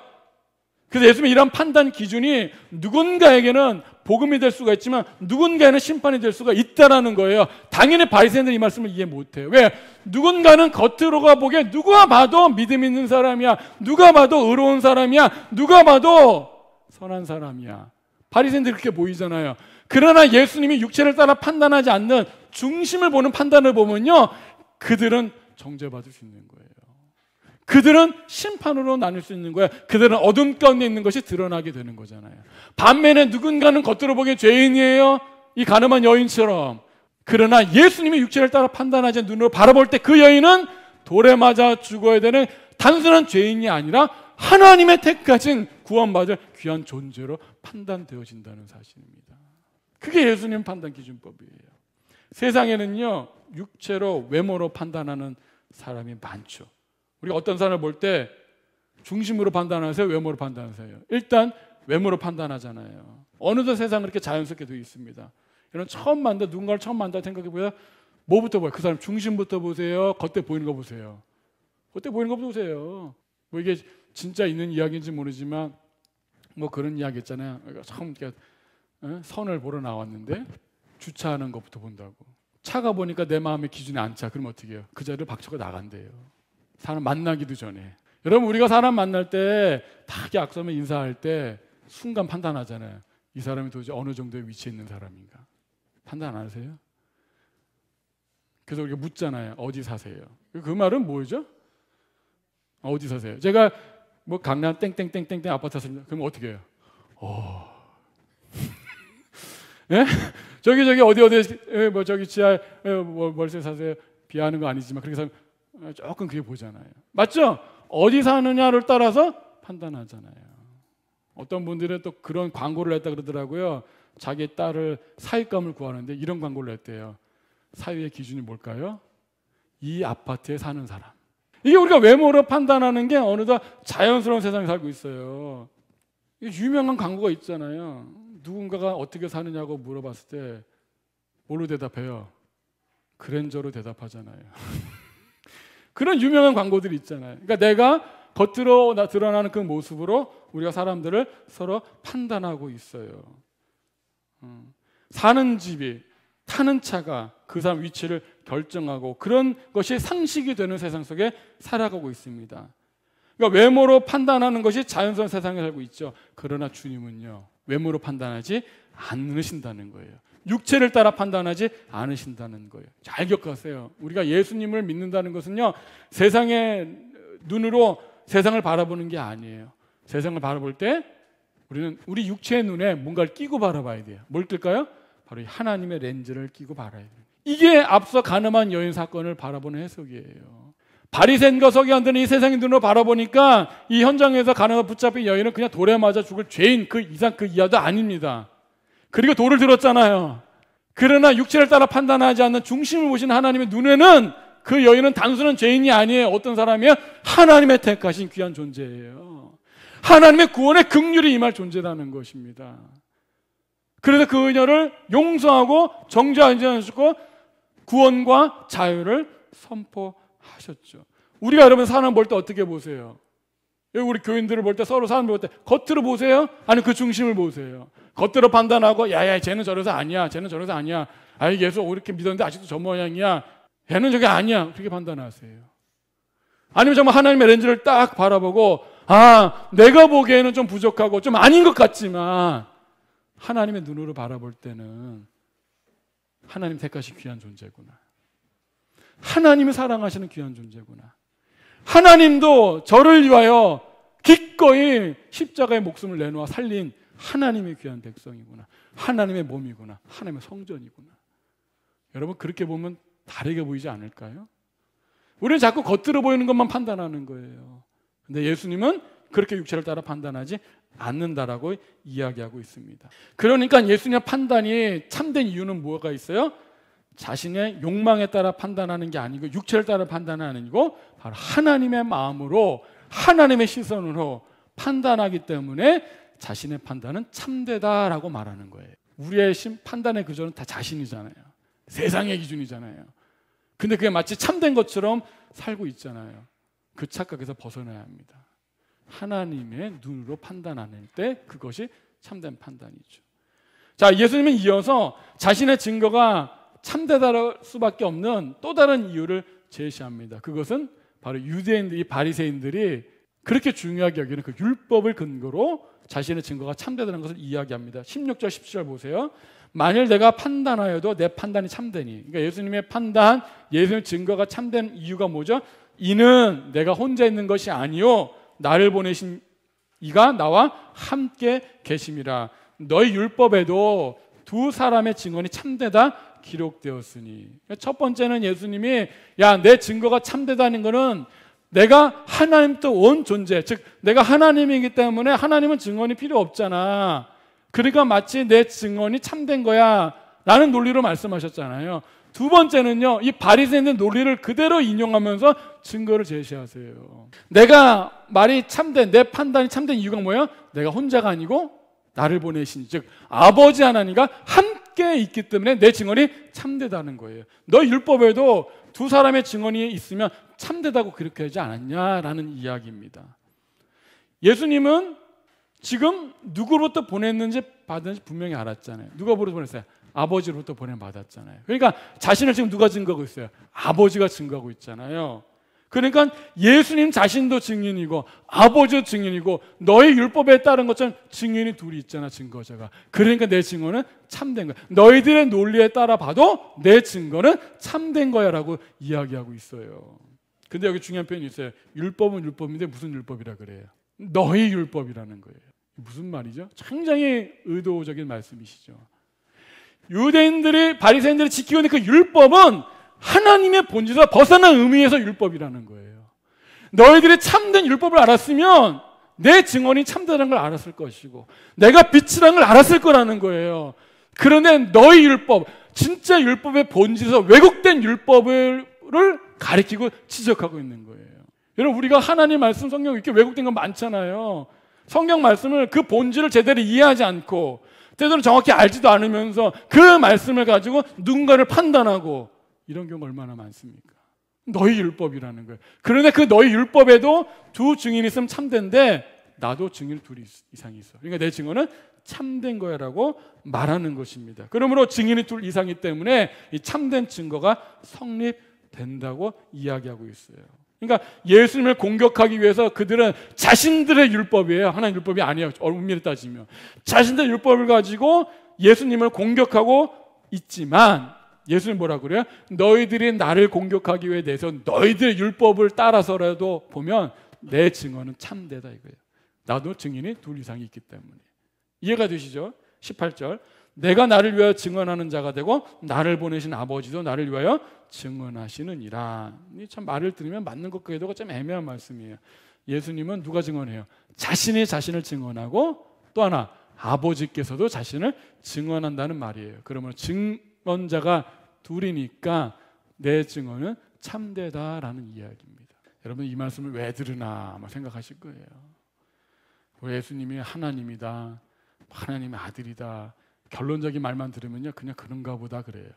그래서 예수님의 이런 판단 기준이 누군가에게는 복음이 될 수가 있지만 누군가에는 심판이 될 수가 있다는 거예요. 당연히 바리새인들은 이 말씀을 이해 못해요. 왜? 누군가는 겉으로가 보기에 누가 봐도 믿음 있는 사람이야, 누가 봐도 의로운 사람이야, 누가 봐도 선한 사람이야. 바리새인들이 그렇게 보이잖아요. 그러나 예수님이 육체를 따라 판단하지 않는 중심을 보는 판단을 보면요, 그들은 정죄받을 수 있는 거예요. 그들은 심판으로 나눌 수 있는 거예요. 그들은 어둠 가운데 있는 것이 드러나게 되는 거잖아요. 반면에 누군가는 겉으로 보기엔 죄인이에요, 이 가늠한 여인처럼. 그러나 예수님이 육체를 따라 판단하지 않는 눈으로 바라볼 때 그 여인은 돌에 맞아 죽어야 되는 단순한 죄인이 아니라 하나님의 택하신 구원받을 귀한 존재로 판단되어진다는 사실입니다. 그게 예수님 판단 기준법이에요. 세상에는요, 육체로 외모로 판단하는 사람이 많죠. 우리가 어떤 사람을 볼 때 중심으로 판단하세요, 외모로 판단하세요? 일단 외모로 판단하잖아요. 어느덧 세상은 그렇게 자연스럽게 되어 있습니다. 여러분, 누군가를 처음 만나 생각해보세요. 뭐부터 봐요? 그 사람 중심부터 보세요? 겉에 보이는 거 보세요? 겉에 보이는 거 보세요. 뭐 이게 진짜 있는 이야기인지 모르지만 뭐 그런 이야기 있잖아요. 처음 이렇게 선을 보러 나왔는데 주차하는 것부터 본다고. 차가 보니까 내 마음의 기준에 안 차. 그럼 어떻게 해요? 그 자리를 박차고 나간대요. 사람 만나기도 전에. 여러분, 우리가 사람 만날 때 딱 약속하면 인사할 때 순간 판단하잖아요. 이 사람이 도대체 어느 정도의 위치에 있는 사람인가. 판단 안 하세요? 그래서 우리가 묻잖아요. 어디 사세요? 그 말은 뭐죠? 어디 사세요? 제가 뭐 강남 땡땡땡땡땡 아파트 사세요. 그럼 어떻게 해요? 예? 저기 어디 뭐 저기 지하 뭐 월세 사세요? 비하하는 거 아니지만 그렇게 사면 조금 그게 보잖아요. 맞죠? 어디 사느냐를 따라서 판단하잖아요. 어떤 분들은 또 그런 광고를 했다 그러더라고요. 자기 딸을 사위감을 구하는데 이런 광고를 했대요. 사위의 기준이 뭘까요? 이 아파트에 사는 사람. 이게 우리가 외모로 판단하는 게 어느덧 자연스러운 세상에 살고 있어요. 유명한 광고가 있잖아요. 누군가가 어떻게 사느냐고 물어봤을 때 뭘로 대답해요? 그랜저로 대답하잖아요. 그런 유명한 광고들이 있잖아요. 그러니까 내가 겉으로 드러나는 그 모습으로 우리가 사람들을 서로 판단하고 있어요. 사는 집이, 타는 차가 그 사람 위치를 결정하고 그런 것이 상식이 되는 세상 속에 살아가고 있습니다. 그러니까 외모로 판단하는 것이 자연스러운 세상에 살고 있죠. 그러나 주님은요, 외모로 판단하지 않으신다는 거예요. 육체를 따라 판단하지 않으신다는 거예요. 잘 기억하세요. 우리가 예수님을 믿는다는 것은요, 세상의 눈으로 세상을 바라보는 게 아니에요. 세상을 바라볼 때 우리는 우리 육체의 눈에 뭔가를 끼고 바라봐야 돼요. 뭘 낄까요? 바로 이 하나님의 렌즈를 끼고 바라야 돼요. 이게 앞서 가늠한 여인 사건을 바라보는 해석이에요. 바리새인과 서기관들은 이 세상의 눈으로 바라보니까 이 현장에서 가늠을 붙잡힌 여인은 그냥 돌에 맞아 죽을 죄인 그 이상 그 이하도 아닙니다. 그리고 돌을 들었잖아요. 그러나 육체를 따라 판단하지 않는 중심을 보시는 하나님의 눈에는 그 여인은 단순한 죄인이 아니에요. 어떤 사람이에요? 하나님의 택하신 귀한 존재예요. 하나님의 구원의 긍휼이 임할 존재라는 것입니다. 그래서 그 그녀를 용서하고 정죄하셨고 구원과 자유를 선포하셨죠. 우리가 여러분 사람 볼 때 어떻게 보세요? 우리 교인들을 볼 때 서로 사람 볼 때 겉으로 보세요? 아니 그 중심을 보세요. 겉으로 판단하고 야야 쟤는 저래서 아니야, 쟤는 저래서 아니야. 아이 예수 이렇게 믿었는데 아직도 저 모양이야. 얘는 저게 아니야. 그렇게 판단하세요. 아니면 정말 하나님의 렌즈를 딱 바라보고 아 내가 보기에는 좀 부족하고 좀 아닌 것 같지만 하나님의 눈으로 바라볼 때는 하나님 택하신 귀한 존재구나. 하나님을 사랑하시는 귀한 존재구나. 하나님도 저를 위하여 기꺼이 십자가의 목숨을 내놓아 살린 하나님의 귀한 백성이구나. 하나님의 몸이구나. 하나님의 성전이구나. 여러분 그렇게 보면 다르게 보이지 않을까요? 우리는 자꾸 겉으로 보이는 것만 판단하는 거예요. 근데 예수님은 그렇게 육체를 따라 판단하지 않는다라고 이야기하고 있습니다. 그러니까 예수님의 판단이 참된 이유는 뭐가 있어요? 자신의 욕망에 따라 판단하는 게 아니고 육체를 따라 판단은 아니고 바로 하나님의 마음으로 하나님의 시선으로 판단하기 때문에 자신의 판단은 참되다라고 말하는 거예요. 우리의 판단의 기준은 다 자신이잖아요. 세상의 기준이잖아요. 근데 그게 마치 참된 것처럼 살고 있잖아요. 그 착각에서 벗어나야 합니다. 하나님의 눈으로 판단하는 때 그것이 참된 판단이죠. 자, 예수님은 이어서 자신의 증거가 참되다 수밖에 없는 또 다른 이유를 제시합니다. 그것은 바로 유대인들이 바리새인들이 그렇게 중요하게 여기는 그 율법을 근거로 자신의 증거가 참되다는 것을 이야기합니다. 16절 17절 보세요. 만일 내가 판단하여도 내 판단이 참되니. 그러니까 예수님의 판단, 예수님의 증거가 참된 이유가 뭐죠? 이는 내가 혼자 있는 것이 아니요 나를 보내신 이가 나와 함께 계심이라. 너희 율법에도 두 사람의 증언이 참되다 기록되었으니. 첫 번째는 예수님이 야, 내 증거가 참되다는 것은 내가 하나님도 원 존재, 즉 내가 하나님이기 때문에 하나님은 증언이 필요 없잖아. 그러니까 마치 내 증언이 참된 거야 라는 논리로 말씀하셨잖아요. 두 번째는요, 이 바리새인의 논리를 그대로 인용하면서 증거를 제시하세요. 내가 말이 참된, 내 판단이 참된 이유가 뭐야? 내가 혼자가 아니고 나를 보내신, 즉 아버지 하나님과 함께 있기 때문에 내 증언이 참되다는 거예요. 너 율법에도 두 사람의 증언이 있으면 참되다고 그렇게 하지 않았냐라는 이야기입니다. 예수님은 지금 누구로부터 보냈는지 받은지 분명히 알았잖아요. 누가로부터 보냈어요? 아버지로부터 보내받았잖아요. 그러니까 자신을 지금 누가 증거하고 있어요? 아버지가 증거하고 있잖아요. 그러니까 예수님 자신도 증인이고 아버지도 증인이고 너의 율법에 따른 것처럼 증인이 둘이 있잖아, 증거자가. 그러니까 내 증거는 참된 거야. 너희들의 논리에 따라 봐도 내 증거는 참된 거야 라고 이야기하고 있어요. 근데 여기 중요한 표현이 있어요. 율법은 율법인데 무슨 율법이라 그래요? 너희 율법이라는 거예요. 무슨 말이죠? 굉장히 의도적인 말씀이시죠. 유대인들이 바리새인들이 지키고 있는 그 율법은 하나님의 본질에서 벗어난 의미에서 율법이라는 거예요. 너희들이 참된 율법을 알았으면 내 증언이 참되다는 걸 알았을 것이고 내가 빛이라는 걸 알았을 거라는 거예요. 그런데 너희 율법, 진짜 율법의 본질에서 왜곡된 율법을 가리키고 지적하고 있는 거예요. 여러분, 우리가 하나님 말씀 성경 이렇게 왜곡된 건 많잖아요. 성경 말씀을 그 본질을 제대로 이해하지 않고 때로는 정확히 알지도 않으면서 그 말씀을 가지고 누군가를 판단하고 이런 경우 얼마나 많습니까? 너희 율법이라는 거예요. 그런데 그 너희 율법에도 두 증인이 있으면 참된데 나도 증인 둘 이상이 있어. 그러니까 내 증언은 참된 거야라고 말하는 것입니다. 그러므로 증인이 둘 이상이기 때문에 이 참된 증거가 성립된다고 이야기하고 있어요. 그러니까 예수님을 공격하기 위해서 그들은 자신들의 율법이에요. 하나님 율법이 아니에요. 엄밀히 따지면 자신들의 율법을 가지고 예수님을 공격하고 있지만 예수님 뭐라 그래요? 너희들이 나를 공격하기 위해 내서 너희들의 율법을 따라서라도 보면 내 증언은 참되다 이거예요. 나도 증인이 둘 이상이 있기 때문에. 이해가 되시죠? 18절 내가 나를 위하여 증언하는 자가 되고 나를 보내신 아버지도 나를 위하여 증언하시느니라. 참 말을 들으면 맞는 것 같기도 하고 좀 애매한 말씀이에요. 예수님은 누가 증언해요? 자신이 자신을 증언하고 또 하나 아버지께서도 자신을 증언한다는 말이에요. 그러면 증언자가 둘이니까 내 증언은 참되다라는 이야기입니다. 여러분 이 말씀을 왜 들으나 아마 생각하실 거예요. 예수님이 하나님이다, 하나님의 아들이다, 결론적인 말만 들으면요 그냥 그런가 보다 그래요.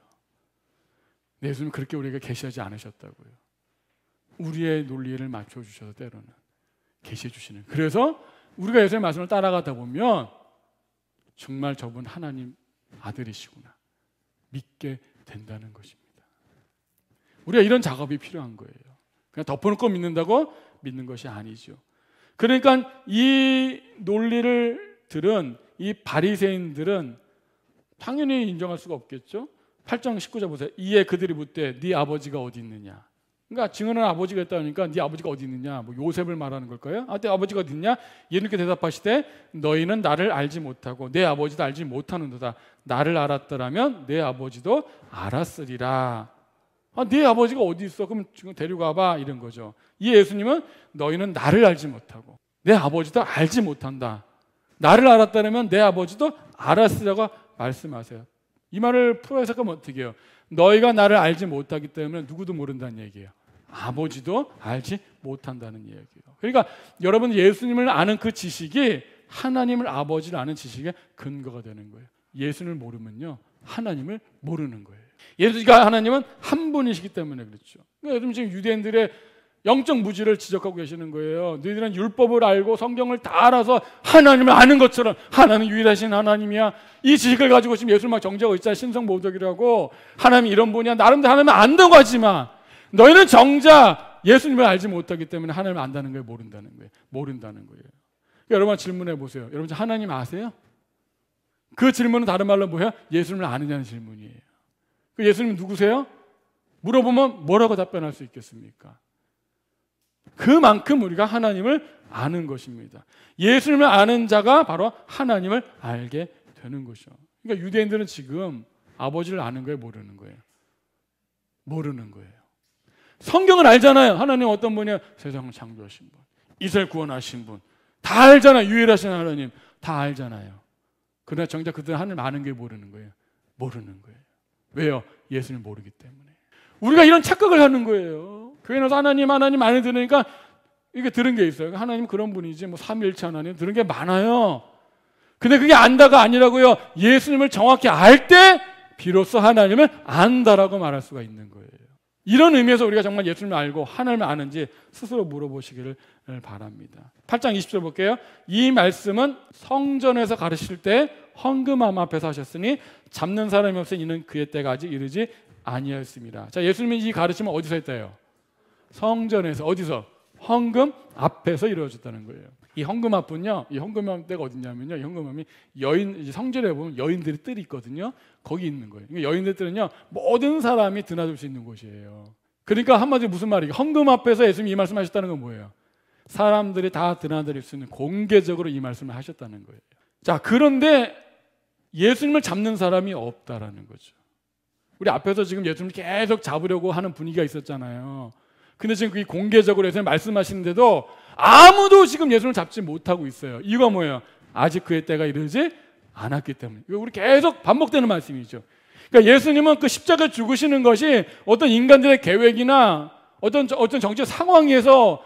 예수님은 그렇게 우리에게 계시하지 않으셨다고요. 우리의 논리를 맞춰주셔서 때로는 계시해 주시는. 그래서 우리가 예수님의 말씀을 따라가다 보면 정말 저분 하나님 아들이시구나 믿게 된다는 것입니다. 우리가 이런 작업이 필요한 거예요. 그냥 덮어놓고 믿는다고 믿는 것이 아니죠. 그러니까 이 논리를 들은 이 바리새인들은 당연히 인정할 수가 없겠죠. 8장 19절 보세요. 이에 그들이 묻되 네 아버지가 어디 있느냐. 그러니까 증언하는 아버지가 있다니까 네 아버지가 어디 있느냐. 뭐 요셉을 말하는 걸까요? 네 아버지가 어디 있냐. 이렇게 대답하시되 너희는 나를 알지 못하고 내 아버지도 알지 못하는도다. 나를 알았더라면 내 아버지도 알았으리라. 네 아버지가 어디 있어? 그럼 지금 데려가봐 이런 거죠. 이 예수님은 너희는 나를 알지 못하고 내 아버지도 알지 못한다. 나를 알았다면 내 아버지도 알았으라고 말씀하세요. 이 말을 풀어 해석하면 어떻게 해요? 너희가 나를 알지 못하기 때문에 누구도 모른다는 얘기예요. 아버지도 알지 못한다는 얘기예요. 그러니까 여러분 예수님을 아는 그 지식이 하나님을 아버지를 아는 지식의 근거가 되는 거예요. 예수님을 모르면요 하나님을 모르는 거예요. 예수가 하나님은 한 분이시기 때문에 그렇죠. 그러니까 요즘 지금 유대인들의 영적 무지를 지적하고 계시는 거예요. 너희들은 율법을 알고 성경을 다 알아서 하나님을 아는 것처럼 하나님은 유일하신 하나님이야. 이 지식을 가지고 지금 예수를 막 정죄하고 있잖아. 신성모독이라고 하나님이 이런 분이야. 나름대로 하나님을 안다고 하지만 너희는 정작 예수님을 알지 못하기 때문에 하나님을 안다는 거예요. 모른다는 거예요. 모른다는 거예요. 그러니까 여러분 질문해 보세요. 여러분 하나님 아세요? 그 질문은 다른 말로 뭐예요? 예수님을 아느냐는 질문이에요. 그 예수님 누구세요? 물어보면 뭐라고 답변할 수 있겠습니까? 그만큼 우리가 하나님을 아는 것입니다. 예수님을 아는 자가 바로 하나님을 알게 되는 것이죠. 그러니까 유대인들은 지금 아버지를 아는 거예요? 모르는 거예요? 모르는 거예요. 성경을 알잖아요. 하나님 어떤 분이에요? 세상을 창조하신 분, 이스라엘 구원하신 분, 다 알잖아요. 유일하신 하나님 다 알잖아요. 그러나 정작 그들은 하나님 아는 게 모르는 거예요. 모르는 거예요. 왜요? 예수님을 모르기 때문에. 우리가 이런 착각을 하는 거예요. 교회 나서 하나님 많이 들으니까 이게 들은 게 있어요. 하나님 그런 분이지 뭐 삼위일체 하나님 들은 게 많아요. 근데 그게 안다가 아니라고요. 예수님을 정확히 알 때 비로소 하나님을 안다라고 말할 수가 있는 거예요. 이런 의미에서 우리가 정말 예수님을 알고 하나님을 아는지 스스로 물어보시기를 바랍니다. 8장 20절 볼게요. 이 말씀은 성전에서 가르칠 때 헌금함 앞에서 하셨으니 잡는 사람이 없으니 이는 그의 때가 아직 이르지 아니었습니다. 자, 예수님이 이 가르침을 어디서 했대요? 성전에서. 어디서? 헌금 앞에서 이루어졌다는 거예요. 이 헌금 앞은요, 이 헌금함 때가 어디냐면요, 이 헌금함이 성전에 보면 여인들이 뜰이 있거든요. 거기 있는 거예요. 그러니까 여인들 뜰은요, 모든 사람이 드나들 수 있는 곳이에요. 그러니까 한마디로 무슨 말이에요? 헌금 앞에서 예수님이 이 말씀하셨다는 건 뭐예요? 사람들이 다 드나들 수 있는 공개적으로 이 말씀을 하셨다는 거예요. 자, 그런데 예수님을 잡는 사람이 없다라는 거죠. 우리 앞에서 지금 예수님을 계속 잡으려고 하는 분위기가 있었잖아요. 근데 지금 그게 공개적으로 예수님 말씀하시는데도 아무도 지금 예수님을 잡지 못하고 있어요. 이유가 뭐예요? 아직 그의 때가 이르지 않았기 때문에. 이거 우리 계속 반복되는 말씀이죠. 그러니까 예수님은 그 십자가에 죽으시는 것이 어떤 인간들의 계획이나 어떤 정치적 상황에서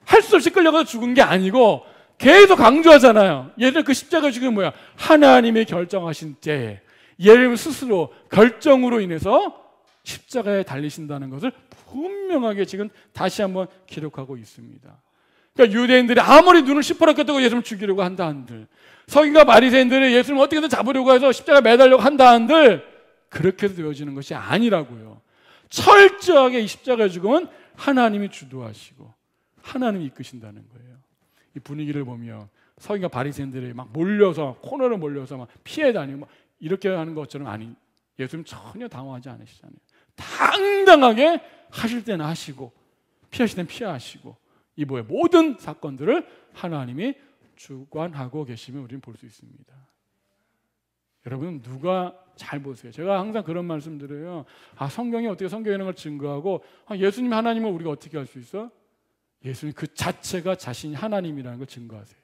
할 수 없이 끌려가서 죽은 게 아니고 계속 강조하잖아요. 예수님 그 십자가에 죽은 게 뭐야? 하나님이 결정하신 때에 예수님 스스로 결정으로 인해서 십자가에 달리신다는 것을 분명하게 지금 다시 한번 기록하고 있습니다. 그러니까 유대인들이 아무리 눈을 시퍼렇게 뜨고 예수님을 죽이려고 한다 한들, 서기관과 바리새인들이 예수님을 어떻게든 잡으려고 해서 십자가에 매달려고 한다 한들 그렇게 해서 되어지는 것이 아니라고요. 철저하게 이 십자가의 죽음은 하나님이 주도하시고 하나님이 이끄신다는 거예요. 이 분위기를 보면 서기관과 바리새인들이 막 몰려서 코너로 몰려서 막 피해 다니고 막 이렇게 하는 것처럼 아니, 예수님 전혀 당황하지 않으시잖아요. 당당하게 하실 때는 하시고 피하실 때는 피하시고 이 모든 사건들을 하나님이 주관하고 계시면 우리는 볼 수 있습니다. 여러분 누가 잘 보세요. 제가 항상 그런 말씀 드려요. 성경이 어떻게 성경이라는 걸 증거하고 예수님 하나님을 우리가 어떻게 할 수 있어? 예수님 그 자체가 자신이 하나님이라는 걸 증거하세요.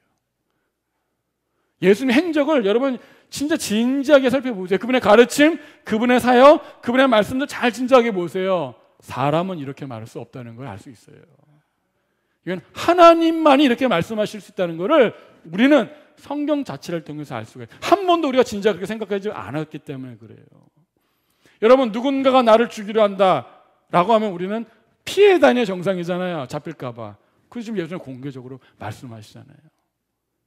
예수님 행적을 여러분 진짜 진지하게 살펴보세요. 그분의 가르침, 그분의 사역, 그분의 말씀도 잘 진지하게 보세요. 사람은 이렇게 말할 수 없다는 걸 알 수 있어요. 이건 하나님만이 이렇게 말씀하실 수 있다는 것을 우리는 성경 자체를 통해서 알 수가 있어요. 한 번도 우리가 진지하게 그렇게 생각하지 않았기 때문에 그래요. 여러분 누군가가 나를 죽이려 한다라고 하면 우리는 피해 다녀야 정상이잖아요. 잡힐까 봐. 그래서 지금 예수님 공개적으로 말씀하시잖아요.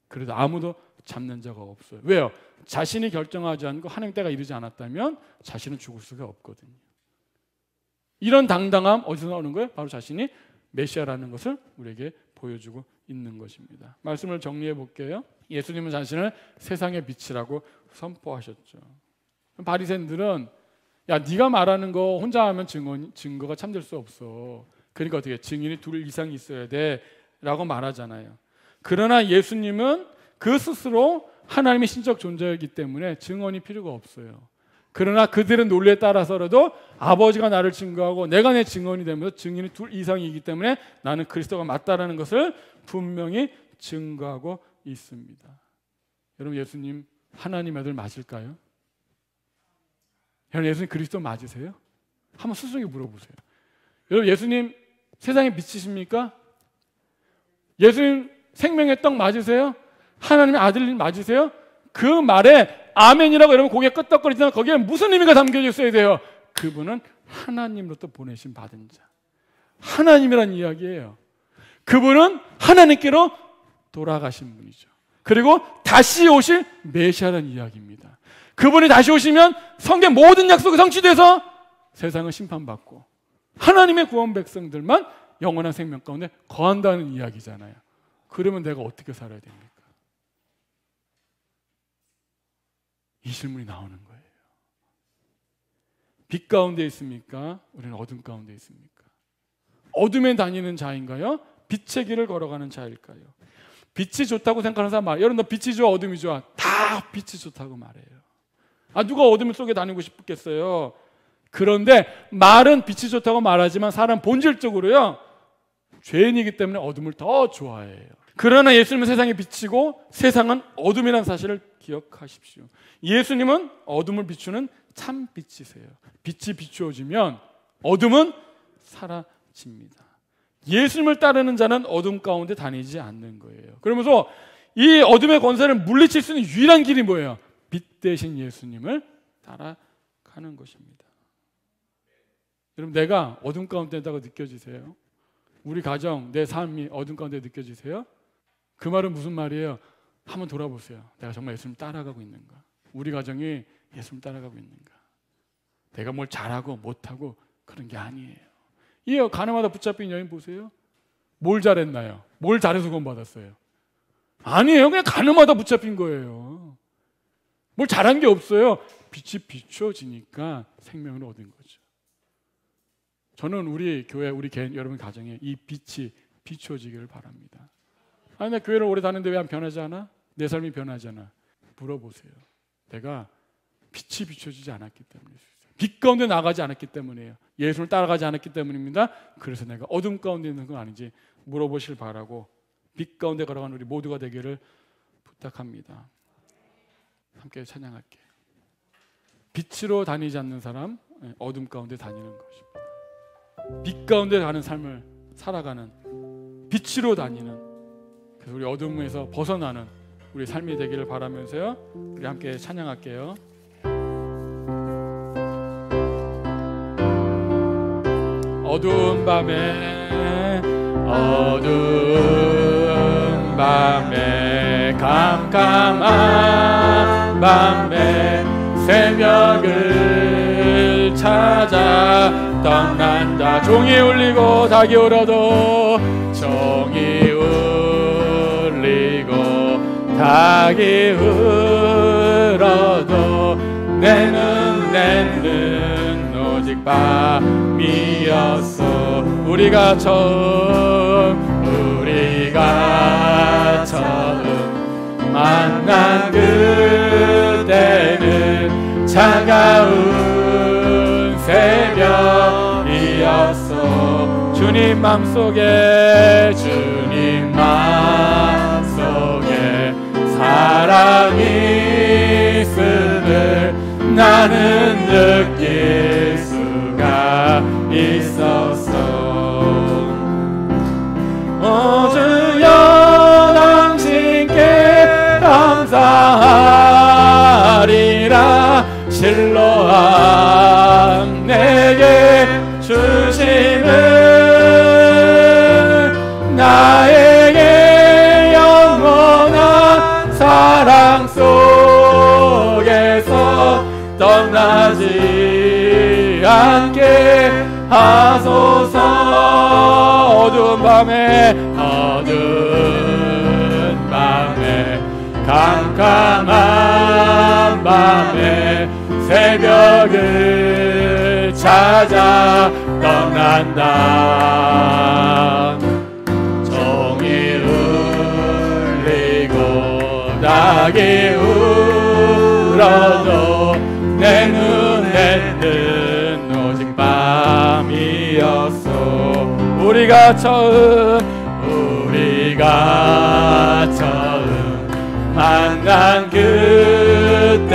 그래도 아무도 잡는 자가 없어요. 왜요? 자신이 결정하지 않고 하나님 때가 이르지 않았다면 자신은 죽을 수가 없거든요. 이런 당당함 어디서 나오는 거예요? 바로 자신이 메시아라는 것을 우리에게 보여주고 있는 것입니다. 말씀을 정리해 볼게요. 예수님은 자신을 세상의 빛이라고 선포하셨죠. 바리새인들은 야 네가 말하는 거 혼자 하면 증거가 참될 수 없어. 그러니까 어떻게 증인이 둘 이상 있어야 돼 라고 말하잖아요. 그러나 예수님은 그 스스로 하나님의 신적 존재이기 때문에 증언이 필요가 없어요. 그러나 그들의 논리에 따라서라도 아버지가 나를 증거하고 내가 내 증언이 되면서 증인이 둘 이상이기 때문에 나는 그리스도가 맞다라는 것을 분명히 증거하고 있습니다. 여러분 예수님 하나님 아들 맞을까요? 여러분 예수님 그리스도 맞으세요? 한번 스스로에게 물어보세요. 여러분 예수님 세상의 빛이십니까? 예수님 생명의 떡 맞으세요? 하나님의 아들 맞으세요? 그 말에 아멘이라고 여러분 고개 끄덕거리지만 거기에 무슨 의미가 담겨져 있어야 돼요? 그분은 하나님으로부터 보내신 받은 자, 하나님이란 이야기예요. 그분은 하나님께로 돌아가신 분이죠. 그리고 다시 오실 메시아라는 이야기입니다. 그분이 다시 오시면 성경 모든 약속이 성취돼서 세상을 심판받고 하나님의 구원 백성들만 영원한 생명 가운데 거한다는 이야기잖아요. 그러면 내가 어떻게 살아야 됩니까? 이 질문이 나오는 거예요. 빛 가운데 있습니까? 우리는 어둠 가운데 있습니까? 어둠에 다니는 자인가요? 빛의 길을 걸어가는 자일까요? 빛이 좋다고 생각하는 사람 여러분 너 빛이 좋아 어둠이 좋아? 다 빛이 좋다고 말해요. 누가 어둠 속에 다니고 싶겠어요? 그런데 말은 빛이 좋다고 말하지만 사람 본질적으로요 죄인이기 때문에 어둠을 더 좋아해요. 그러나 예수님은 세상의 빛이고 세상은 어둠이라는 사실을 기억하십시오. 예수님은 어둠을 비추는 참 빛이세요. 빛이 비추어지면 어둠은 사라집니다. 예수님을 따르는 자는 어둠 가운데 다니지 않는 거예요. 그러면서 이 어둠의 권세를 물리칠 수 있는 유일한 길이 뭐예요? 빛 대신 예수님을 따라가는 것입니다. 여러분 내가 어둠 가운데 있다고 느껴지세요? 우리 가정, 내 삶이 어둠 가운데 느껴지세요? 그 말은 무슨 말이에요? 한번 돌아보세요. 내가 정말 예수님 따라가고 있는가? 우리 가정이 예수님 따라가고 있는가? 내가 뭘 잘하고 못하고 그런 게 아니에요. 이 가늠하다 붙잡힌 여인 보세요. 뭘 잘했나요? 뭘 잘해서 구원받았어요? 아니에요. 그냥 가늠하다 붙잡힌 거예요. 뭘 잘한 게 없어요. 빛이 비추어지니까 생명을 얻은 거죠. 저는 우리 교회, 우리 개인, 여러분 가정에 이 빛이 비추어지기를 바랍니다. 나 교회를 오래 다녔는데 왜 안 변하지 않아? 내 삶이 변하지 않아? 물어보세요. 내가 빛이 비춰지지 않았기 때문이에요. 빛 가운데 나가지 않았기 때문이에요. 예수를 따라가지 않았기 때문입니다. 그래서 내가 어둠 가운데 있는 건 아닌지 물어보실 바라고 빛 가운데 걸어가는 우리 모두가 되기를 부탁합니다. 함께 찬양할게요. 빛으로 다니지 않는 사람, 어둠 가운데 다니는 것입니다. 빛 가운데 가는 삶을 살아가는, 빛으로 다니는, 그래서 우리 어둠에서 벗어나는 우리 삶이 되기를 바라면서요, 우리 함께 찬양할게요. 어두운 밤에 캄캄한 밤에 새벽을 찾아 떠난다. 종이 울리고 닭이 울어도 종이 울리고 닭이 울어도 내 눈 오직 밤이었어. 우리가 처음 만난 그때는 차가운 새벽이었어. 주님 맘속에 사랑이 있음을 나는 느낄 수가 있었어. 주여 당신께 감사하리라. 실로암 내게 주심을 나에게 영원한 사랑 속에서 떠나지 않게 하소서. 어두운 밤에 캄캄한 밤에 새벽을 찾아 떠난다. 종이 울리고 닭이 울어도 내 눈에는 오직 밤이었어. 우리가 처음 만난 그때는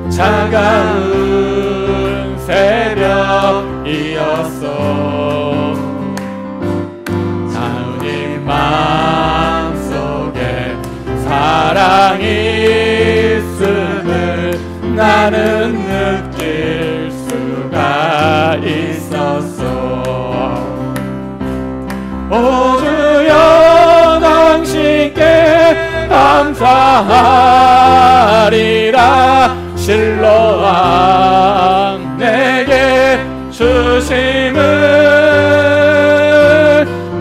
차가운 새벽이었어. 주님 마음속에 사랑이 있음을 나는 느낄 수가 있었어. 오 주여 당신께 감사하리라. 실로암 내게 주심을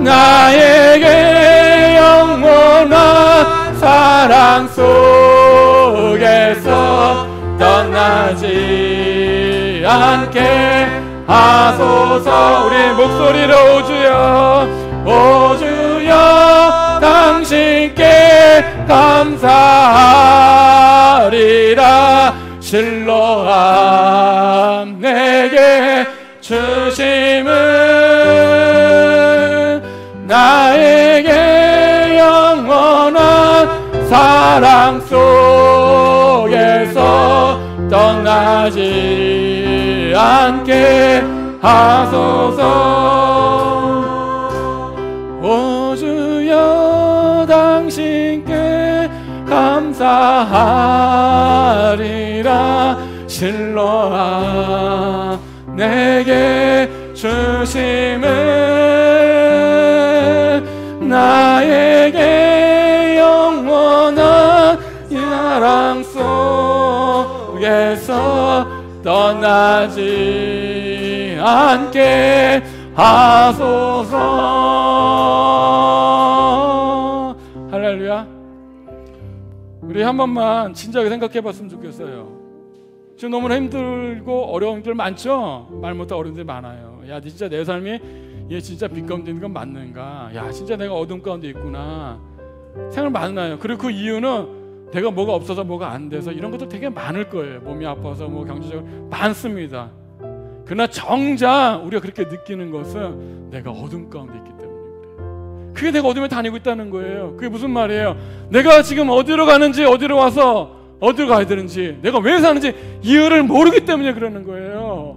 나에게 영원한 사랑 속에서 떠나지 않게 하소서. 우리 목소리로 오 주여 당신께 감사하리라. 실로암 내게 주심을 나에게 영원한 사랑 속에서 떠나지 않게 하소서. 오 주여 당신께 감사하리라. 실로암 내게 주심을 나에게 영원한 사랑 속에서 떠나지 않게 하소서. 할렐루야. 우리 한 번만 진지하게 생각해 봤으면 좋겠어요. 지금 너무나 힘들고 어려운 일 많죠? 말 못하고 어려운 일 많아요. 야, 진짜 내 삶이 얘 진짜 빛 가운데 있는 건 맞는가? 야, 진짜 내가 어둠 가운데 있구나. 생각 많아요. 그리고 그 이유는 내가 뭐가 없어서 뭐가 안 돼서 이런 것도 되게 많을 거예요. 몸이 아파서 뭐 경제적으로 많습니다. 그러나 정작 우리가 그렇게 느끼는 것은 내가 어둠 가운데 있기 때문에 그래요. 그게 내가 어둠에 다니고 있다는 거예요. 그게 무슨 말이에요? 내가 지금 어디로 가는지, 어디로 와서 어디로 가야 되는지, 내가 왜 사는지 이유를 모르기 때문에 그러는 거예요.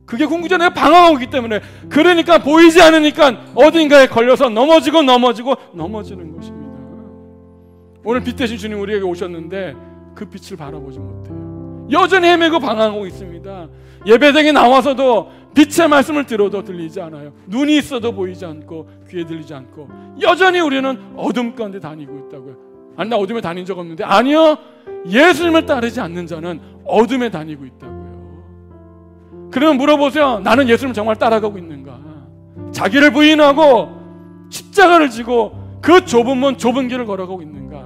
그게 궁극적으로 내가 방황하고 있기 때문에. 그러니까 보이지 않으니까 어딘가에 걸려서 넘어지는 것입니다. 오늘 빛 대신 주님 우리에게 오셨는데 그 빛을 바라보지 못해요. 여전히 헤매고 방황하고 있습니다. 예배당에 나와서도 빛의 말씀을 들어도 들리지 않아요. 눈이 있어도 보이지 않고 귀에 들리지 않고 여전히 우리는 어둠 가운데 다니고 있다고요. 아니, 나 어둠에 다닌 적 없는데. 아니요, 예수님을 따르지 않는 자는 어둠에 다니고 있다고요. 그러면 물어보세요. 나는 예수님을 정말 따라가고 있는가? 자기를 부인하고 십자가를 지고 그 좁은 문 좁은 길을 걸어가고 있는가?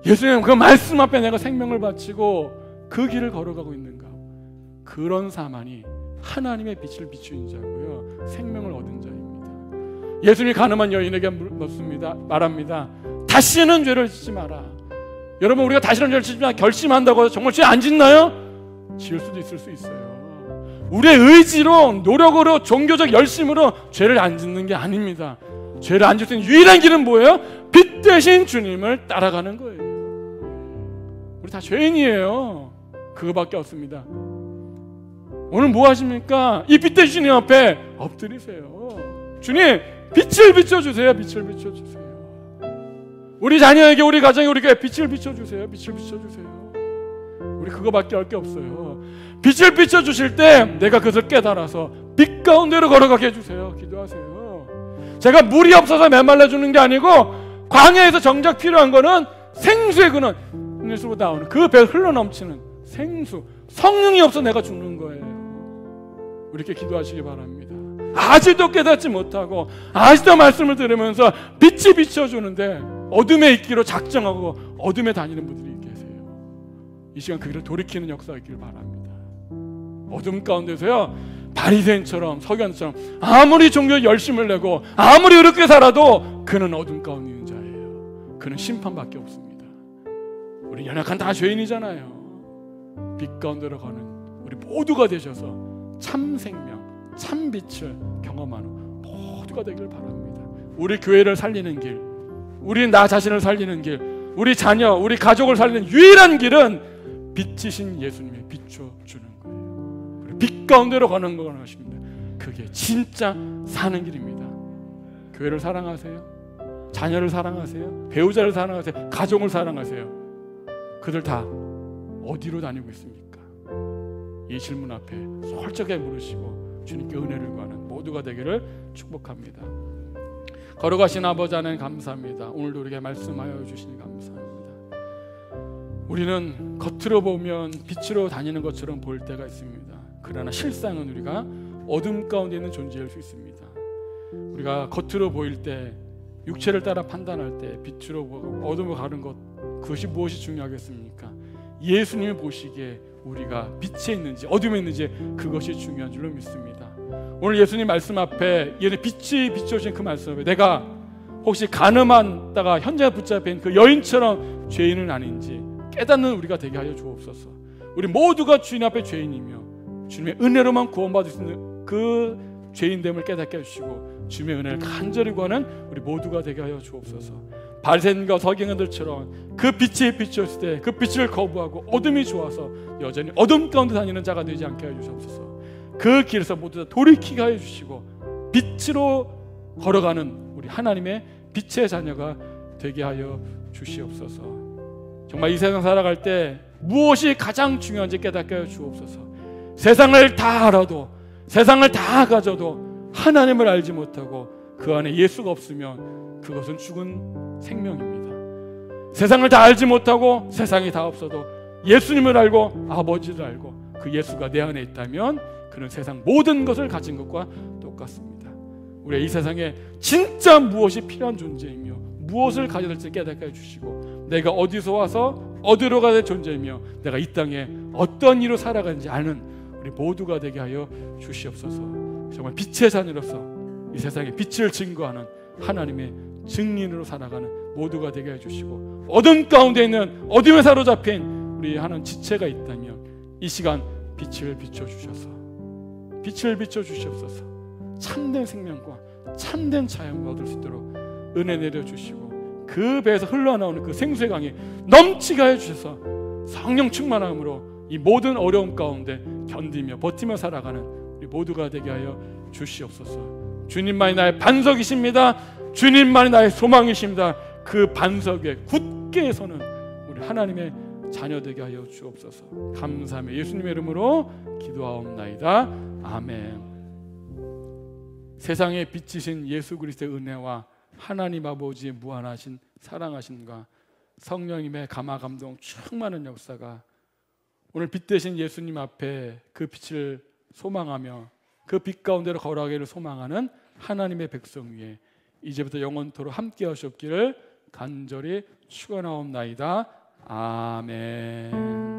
예수님 그 말씀 앞에 내가 생명을 바치고 그 길을 걸어가고 있는가? 그런 사람이 하나님의 빛을 비추는 자고요, 생명을 얻은 자입니다. 예수님이 가늠한 여인에게 말합니다. 다시는 죄를 짓지 마라. 여러분, 우리가 다시는 죄를 짓지 마라 결심한다고 정말 죄 안 짓나요? 지을 수도 있을 수 있어요. 우리의 의지로, 노력으로, 종교적 열심으로 죄를 안 짓는 게 아닙니다. 죄를 안 짓을 수 있는 유일한 길은 뭐예요? 빛 대신 주님을 따라가는 거예요. 우리 다 죄인이에요. 그거밖에 없습니다. 오늘 뭐 하십니까? 이 빛 대신 주님 앞에 엎드리세요. 주님, 빛을 비춰주세요. 빛을 비춰주세요. 우리 자녀에게, 우리 가정에, 우리 교회에 빛을 비춰주세요. 빛을 비춰주세요. 우리 그거밖에 할 게 없어요. 빛을 비춰주실 때 내가 그것을 깨달아서 빛 가운데로 걸어가게 해주세요. 기도하세요. 제가 물이 없어서 메말라주는 게 아니고 광야에서 정작 필요한 거는 생수의 그는 예수보다 나오는 그 배 흘러넘치는 생수, 성령이 없어 내가 죽는 거예요. 이렇게 기도하시기 바랍니다. 아직도 깨닫지 못하고 아직도 말씀을 들으면서 빛이 비춰주는데 어둠에 있기로 작정하고 어둠에 다니는 분들이 계세요. 이 시간 그 길을 돌이키는 역사가 있기를 바랍니다. 어둠 가운데서요, 바리새인처럼 서기관처럼 아무리 종교에 열심을 내고 아무리 어렵게 살아도 그는 어둠 가운데 있는 자예요. 그는 심판밖에 없습니다. 우리 연약한 다 죄인이잖아요. 빛 가운데로 가는 우리 모두가 되셔서 참 생명, 참 빛을 경험하는 모두가 되길 바랍니다. 우리 교회를 살리는 길, 우리 나 자신을 살리는 길, 우리 자녀, 우리 가족을 살리는 유일한 길은 빛이신 예수님의 비춰주는 거예요. 우리 빛 가운데로 가는 것입니다. 그게 진짜 사는 길입니다. 교회를 사랑하세요. 자녀를 사랑하세요. 배우자를 사랑하세요. 가족을 사랑하세요. 그들 다 어디로 다니고 있습니까? 이 질문 앞에 솔직하게 물으시고 주님께 은혜를 구하는 모두가 되기를 축복합니다. 걸어가신 아버지 하나님 감사합니다. 오늘도 우리에게 말씀하여 주시니 감사합니다. 우리는 겉으로 보면 빛으로 다니는 것처럼 보일 때가 있습니다. 그러나 실상은 우리가 어둠 가운데 있는 존재일 수 있습니다. 우리가 겉으로 보일 때, 육체를 따라 판단할 때 빛으로 보고 어둠으로 가는 것, 그것이 무엇이 중요하겠습니까? 예수님을 보시기에 우리가 빛에 있는지 어둠에 있는지 그것이 중요한 줄로 믿습니다. 오늘 예수님 말씀 앞에, 빛이 비춰주신 그 말씀 앞에 내가 혹시 가늠하다가 현장에 붙잡힌 그 여인처럼 죄인은 아닌지 깨닫는 우리가 되게 하여 주옵소서. 우리 모두가 주님 앞에 죄인이며 주님의 은혜로만 구원받을 수 있는 그 죄인됨을 깨닫게 해주시고 주님의 은혜를 간절히 구하는 우리 모두가 되게 하여 주옵소서. 바리새인과 서기관들처럼 그 빛이 비추었을 때 그 빛을 거부하고 어둠이 좋아서 여전히 어둠 가운데 다니는 자가 되지 않게 하여 주옵소서. 그 길에서 모두 다 돌이키게 하여 주시고 빛으로 걸어가는 우리 하나님의 빛의 자녀가 되게 하여 주시옵소서. 정말 이 세상 살아갈 때 무엇이 가장 중요한지 깨닫게 하여 주옵소서. 세상을 다 알아도, 세상을 다 가져도 하나님을 알지 못하고 그 안에 예수가 없으면 그것은 죽은 생명입니다. 세상을 다 알지 못하고 세상이 다 없어도 예수님을 알고 아버지를 알고 그 예수가 내 안에 있다면 그는 세상 모든 것을 가진 것과 똑같습니다. 우리 이 세상에 진짜 무엇이 필요한 존재이며 무엇을 가져야 될지 깨닫게 해주시고 내가 어디서 와서 어디로 가야 될 존재이며 내가 이 땅에 어떤 일로 살아가는지 아는 우리 모두가 되게 하여 주시옵소서. 정말 빛의 자녀로서 이 세상에 빛을 증거하는 하나님의 증인으로 살아가는 모두가 되게 해주시고 어둠 가운데 있는 어둠에 사로잡힌 우리 하나님 지체가 있다면 이 시간 빛을 비춰주셔서 빛을 비춰주시옵소서. 참된 생명과 참된 자연을 얻을 수 있도록 은혜 내려주시고 그 배에서 흘러나오는 그 생수의 강이 넘치게 해주셔서 성령 충만함으로 이 모든 어려움 가운데 견디며 버티며 살아가는 우리 모두가 되게 하여 주시옵소서. 주님만이 나의 반석이십니다. 주님만이 나의 소망이십니다. 그 반석에 굳게 서는 우리 하나님의 자녀 되게 하여 주옵소서. 감사하며 예수님의 이름으로 기도하옵나이다. 아멘. 세상에 빛이신 예수 그리스도의 은혜와 하나님 아버지의 무한하신 사랑하심과 성령님의 감화 감동 충만한 역사가 오늘 빛 되신 예수님 앞에 그 빛을 소망하며 그 빛 가운데로 걸어가기를 소망하는 하나님의 백성 위에 이제부터 영원토록 함께 하시옵기를 간절히 축원하옵나이다. 아멘.